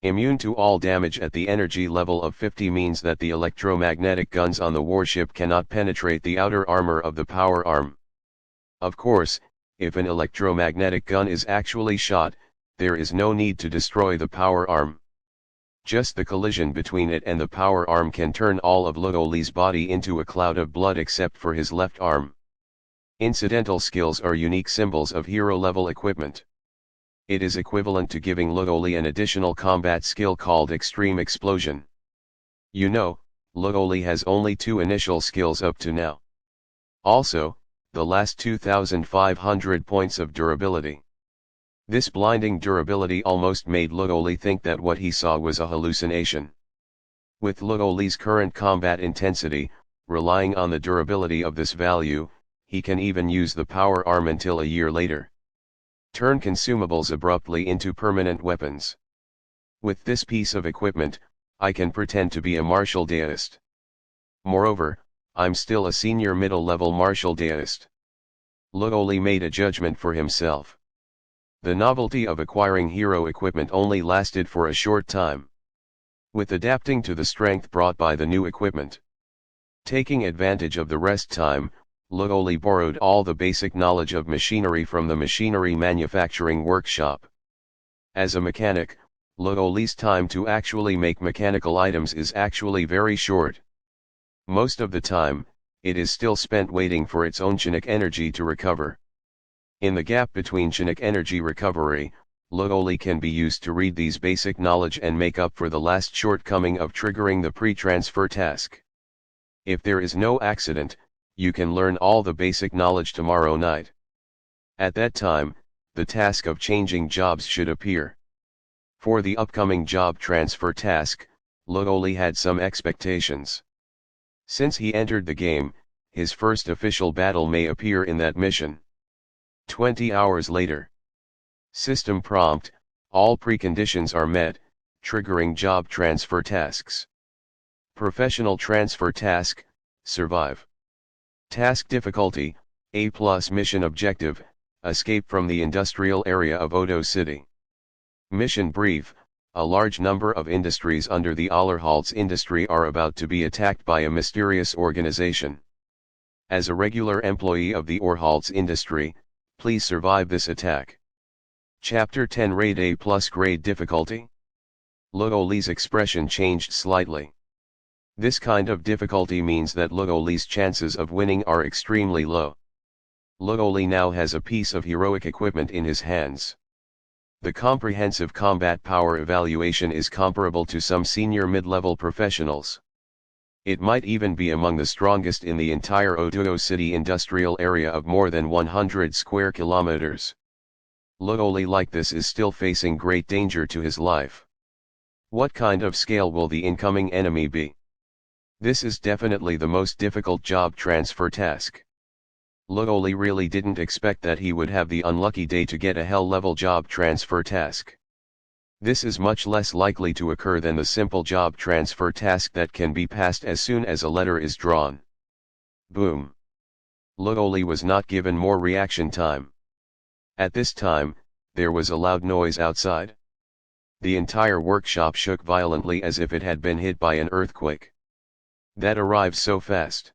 Speaker 1: Immune to all damage at the energy level of 50 means that the electromagnetic guns on the warship cannot penetrate the outer armor of the power arm. Of course, if an electromagnetic gun is actually shot, there is no need to destroy the power arm. Just the collision between it and the power arm can turn all of Lugoli's body into a cloud of blood except for his left arm. Incidental skills are unique symbols of hero-level equipment. It is equivalent to giving Lugoli an additional combat skill called Extreme Explosion. You know, Lugoli has only 2 initial skills up to now. Also, the last 2,500 points of durability. This blinding durability almost made Lugoli think that what he saw was a hallucination. With Lugoli's current combat intensity, relying on the durability of this value, he can even use the power arm until a year later. Turn consumables abruptly into permanent weapons. With this piece of equipment, I can pretend to be a martial deist. Moreover, I'm still a senior middle-level martial deist. Lugoli made a judgment for himself. The novelty of acquiring hero equipment only lasted for a short time. With adapting to the strength brought by the new equipment, taking advantage of the rest time, Lugoli borrowed all the basic knowledge of machinery from the machinery manufacturing workshop. As a mechanic, Lugoli's time to actually make mechanical items is actually very short. Most of the time, it is still spent waiting for its own chinic energy to recover. In the gap between chinic energy recovery, Lugoli can be used to read these basic knowledge and make up for the last shortcoming of triggering the pre-transfer task. If there is no accident, you can learn all the basic knowledge tomorrow night. At that time, the task of changing jobs should appear. For the upcoming job transfer task, Lugoli had some expectations. Since he entered the game, his first official battle may appear in that mission. 20 hours later. System prompt: all preconditions are met, triggering job transfer tasks. Professional transfer task: survive. Task difficulty: A+. Mission objective: escape from the industrial area of Odo City. Mission brief: a large number of industries under the Allerholz industry are about to be attacked by a mysterious organization. As a regular employee of the Allerholz industry, please survive this attack. Chapter 10 Raid A+ grade difficulty. Lugoli's expression changed slightly. This kind of difficulty means that Lugoli's chances of winning are extremely low. Lugoli now has a piece of heroic equipment in his hands. The comprehensive combat power evaluation is comparable to some senior mid-level professionals. It might even be among the strongest in the entire Odo City industrial area of more than 100 square kilometers. Lugoli like this is still facing great danger to his life. What kind of scale will the incoming enemy be? This is definitely the most difficult job transfer task. Lugoli really didn't expect that he would have the unlucky day to get a hell-level job transfer task. This is much less likely to occur than the simple job transfer task that can be passed as soon as a letter is drawn. Boom. Lugoli was not given more reaction time. At this time, there was a loud noise outside. The entire workshop shook violently as if it had been hit by an earthquake. That arrived so fast.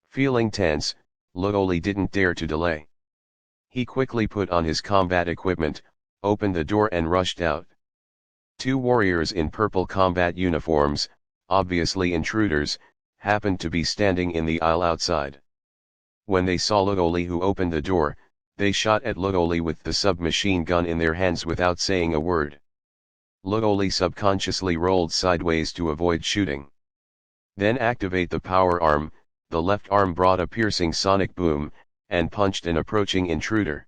Speaker 1: Feeling tense, Lugoli didn't dare to delay. He quickly put on his combat equipment, opened the door and rushed out. Two warriors in purple combat uniforms, obviously intruders, happened to be standing in the aisle outside. When they saw Lugoli who opened the door, they shot at Lugoli with the submachine gun in their hands without saying a word. Lugoli subconsciously rolled sideways to avoid shooting. Then activate the power arm. The left arm brought a piercing sonic boom, and punched an approaching intruder.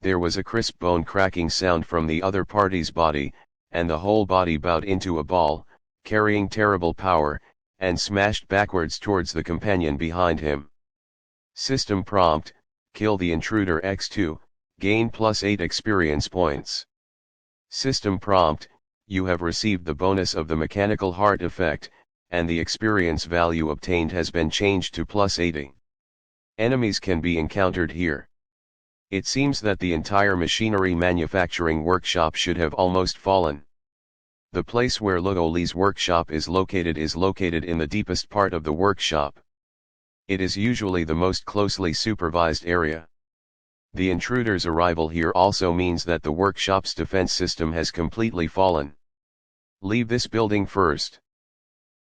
Speaker 1: There was a crisp bone-cracking sound from the other party's body, and the whole body bowed into a ball, carrying terrible power, and smashed backwards towards the companion behind him. System prompt: kill the intruder X2, gain +8 experience points. System prompt: you have received the bonus of the mechanical heart effect, and the experience value obtained has been changed to +80. Enemies can be encountered here. It seems that the entire machinery manufacturing workshop should have almost fallen. The place where Lugoli's workshop is located in the deepest part of the workshop. It is usually the most closely supervised area. The intruder's arrival here also means that the workshop's defense system has completely fallen. Leave this building first.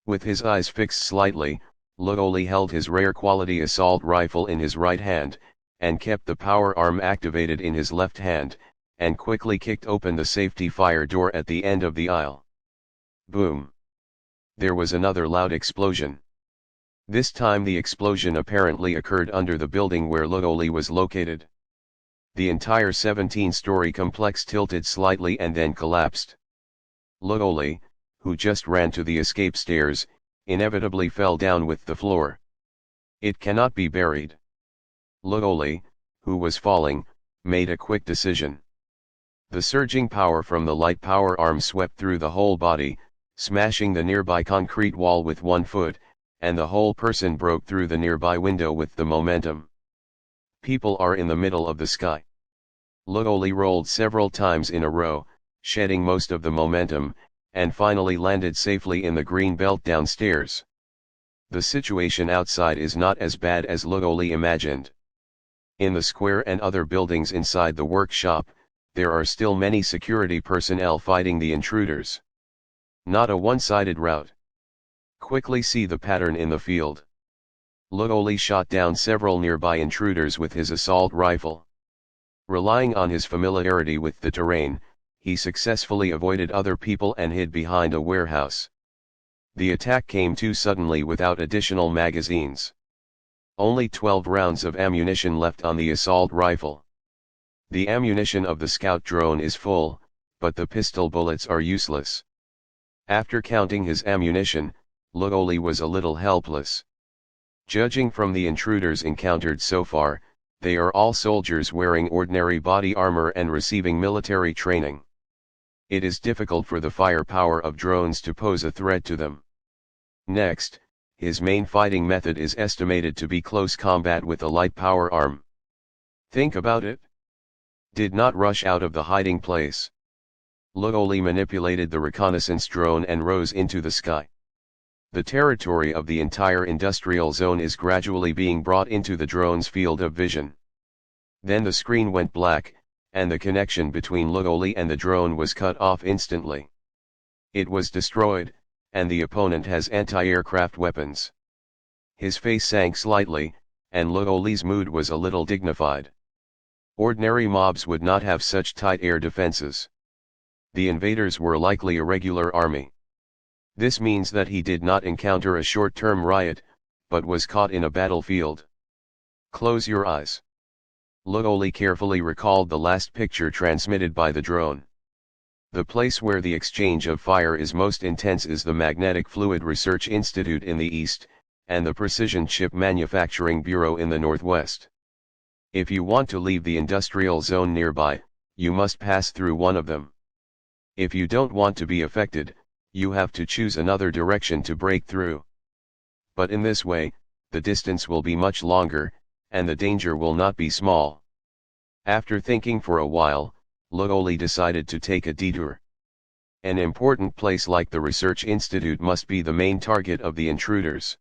Speaker 1: With his eyes fixed slightly, Lugoli held his rare quality assault rifle in his right hand, and kept the power arm activated in his left hand, and quickly kicked open the safety fire door at the end of the aisle. Boom! There was another loud explosion. This time the explosion apparently occurred under the building where Lugoli was located. The entire 17-story complex tilted slightly and then collapsed. Lugoli, who just ran to the escape stairs, inevitably fell down with the floor. It cannot be buried. Lugoli, who was falling, made a quick decision. The surging power from the light power arm swept through the whole body, smashing the nearby concrete wall with one foot, and the whole person broke through the nearby window with the momentum. People are in the middle of the sky. Lugoli rolled several times in a row, shedding most of the momentum, and finally landed safely in the green belt downstairs. The situation outside is not as bad as Lugoli imagined. In the square and other buildings inside the workshop, there are still many security personnel fighting the intruders. Not a one-sided rout. Quickly see the pattern in the field. Lugoli shot down several nearby intruders with his assault rifle. Relying on his familiarity with the terrain, he successfully avoided other people and hid behind a warehouse. The attack came too suddenly without additional magazines. Only 12 rounds of ammunition left on the assault rifle. The ammunition of the scout drone is full, but the pistol bullets are useless. After counting his ammunition, Lugoli was a little helpless. Judging from the intruders encountered so far, they are all soldiers wearing ordinary body armor and receiving military training. It is difficult for the firepower of drones to pose a threat to them. Next, his main fighting method is estimated to be close combat with a light power arm. Think about it. Did not rush out of the hiding place. Lugoli manipulated the reconnaissance drone and rose into the sky. The territory of the entire industrial zone is gradually being brought into the drone's field of vision. Then the screen went black, and the connection between Lugoli and the drone was cut off instantly. It was destroyed, and the opponent has anti-aircraft weapons. His face sank slightly, and Lugoli's mood was a little dignified. Ordinary mobs would not have such tight air defenses. The invaders were likely a regular army. This means that he did not encounter a short-term riot, but was caught in a battlefield. Close your eyes. Lugoli carefully recalled the last picture transmitted by the drone. The place where the exchange of fire is most intense is the Magnetic Fluid Research Institute in the east, and the Precision Chip Manufacturing Bureau in the northwest. If you want to leave the industrial zone nearby, you must pass through one of them. If you don't want to be affected, you have to choose another direction to break through. But in this way, the distance will be much longer, and the danger will not be small. After thinking for a while, Lugoli decided to take a detour. An important place like the research institute must be the main target of the intruders.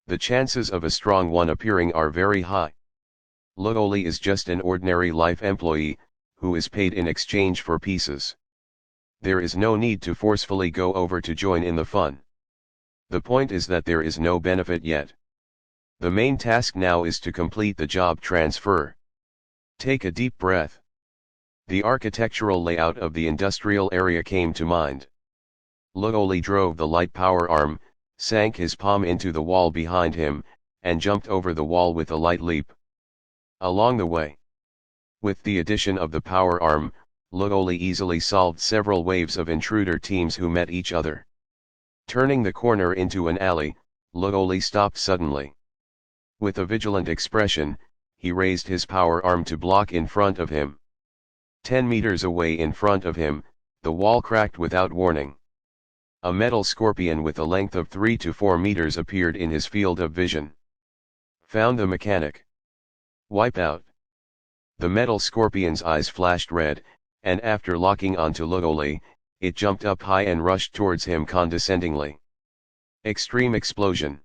Speaker 1: The chances of a strong one appearing are very high. Lugoli is just an ordinary life employee, who is paid in exchange for pieces. There is no need to forcefully go over to join in the fun. The point is that there is no benefit yet. The main task now is to complete the job transfer. Take a deep breath. The architectural layout of the industrial area came to mind. Lugoli drove the light power arm, sank his palm into the wall behind him, and jumped over the wall with a light leap. Along the way, with the addition of the power arm, Lugoli easily solved several waves of intruder teams who met each other. Turning the corner into an alley, Lugoli stopped suddenly. With a vigilant expression, he raised his power arm to block in front of him. 10 meters away in front of him, the wall cracked without warning. A metal scorpion with a length of 3 to 4 meters appeared in his field of vision. Found the mechanic. Wipe out. The metal scorpion's eyes flashed red, and after locking onto Lugoli, it jumped up high and rushed towards him condescendingly. Extreme explosion.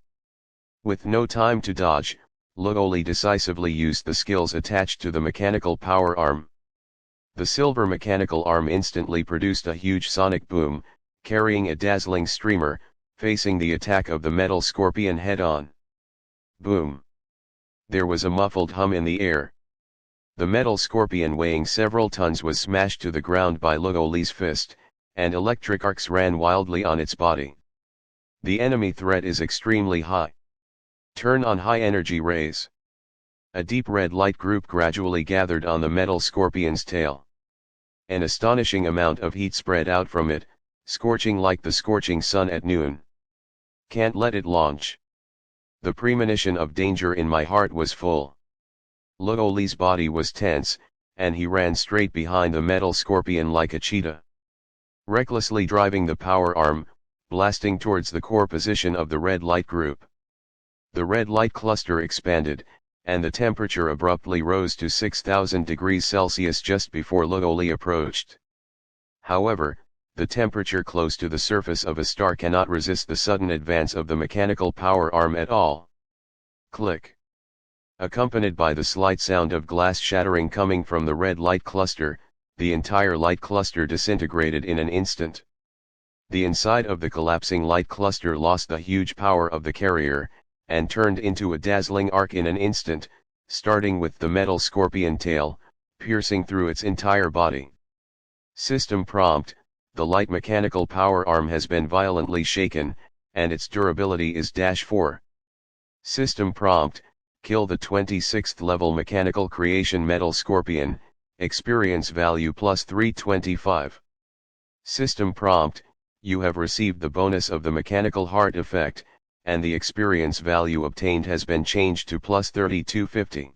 Speaker 1: With no time to dodge, Lugoli decisively used the skills attached to the mechanical power arm. The silver mechanical arm instantly produced a huge sonic boom, carrying a dazzling streamer, facing the attack of the metal scorpion head-on. Boom! There was a muffled hum in the air. The metal scorpion weighing several tons was smashed to the ground by Lugoli's fist, and electric arcs ran wildly on its body. The enemy threat is extremely high. Turn on high-energy rays. A deep red light group gradually gathered on the metal scorpion's tail. An astonishing amount of heat spread out from it, scorching like the scorching sun at noon. Can't let it launch. The premonition of danger in my heart was full. Lugoli's body was tense, and he ran straight behind the metal scorpion like a cheetah. Recklessly driving the power arm, blasting towards the core position of the red light group. The red light cluster expanded, and the temperature abruptly rose to 6,000 degrees Celsius just before Lugoli approached. However, the temperature close to the surface of a star cannot resist the sudden advance of the mechanical power arm at all. Click. Accompanied by the slight sound of glass shattering coming from the red light cluster, the entire light cluster disintegrated in an instant. The inside of the collapsing light cluster lost the huge power of the carrier, and turned into a dazzling arc in an instant, starting with the metal scorpion tail, piercing through its entire body. System prompt: the light mechanical power arm has been violently shaken, and its durability is -4. System prompt: kill the 26th level mechanical creation metal scorpion, experience value +325. System prompt, you have received the bonus of the mechanical heart effect, and the experience value obtained has been changed to plus 3250.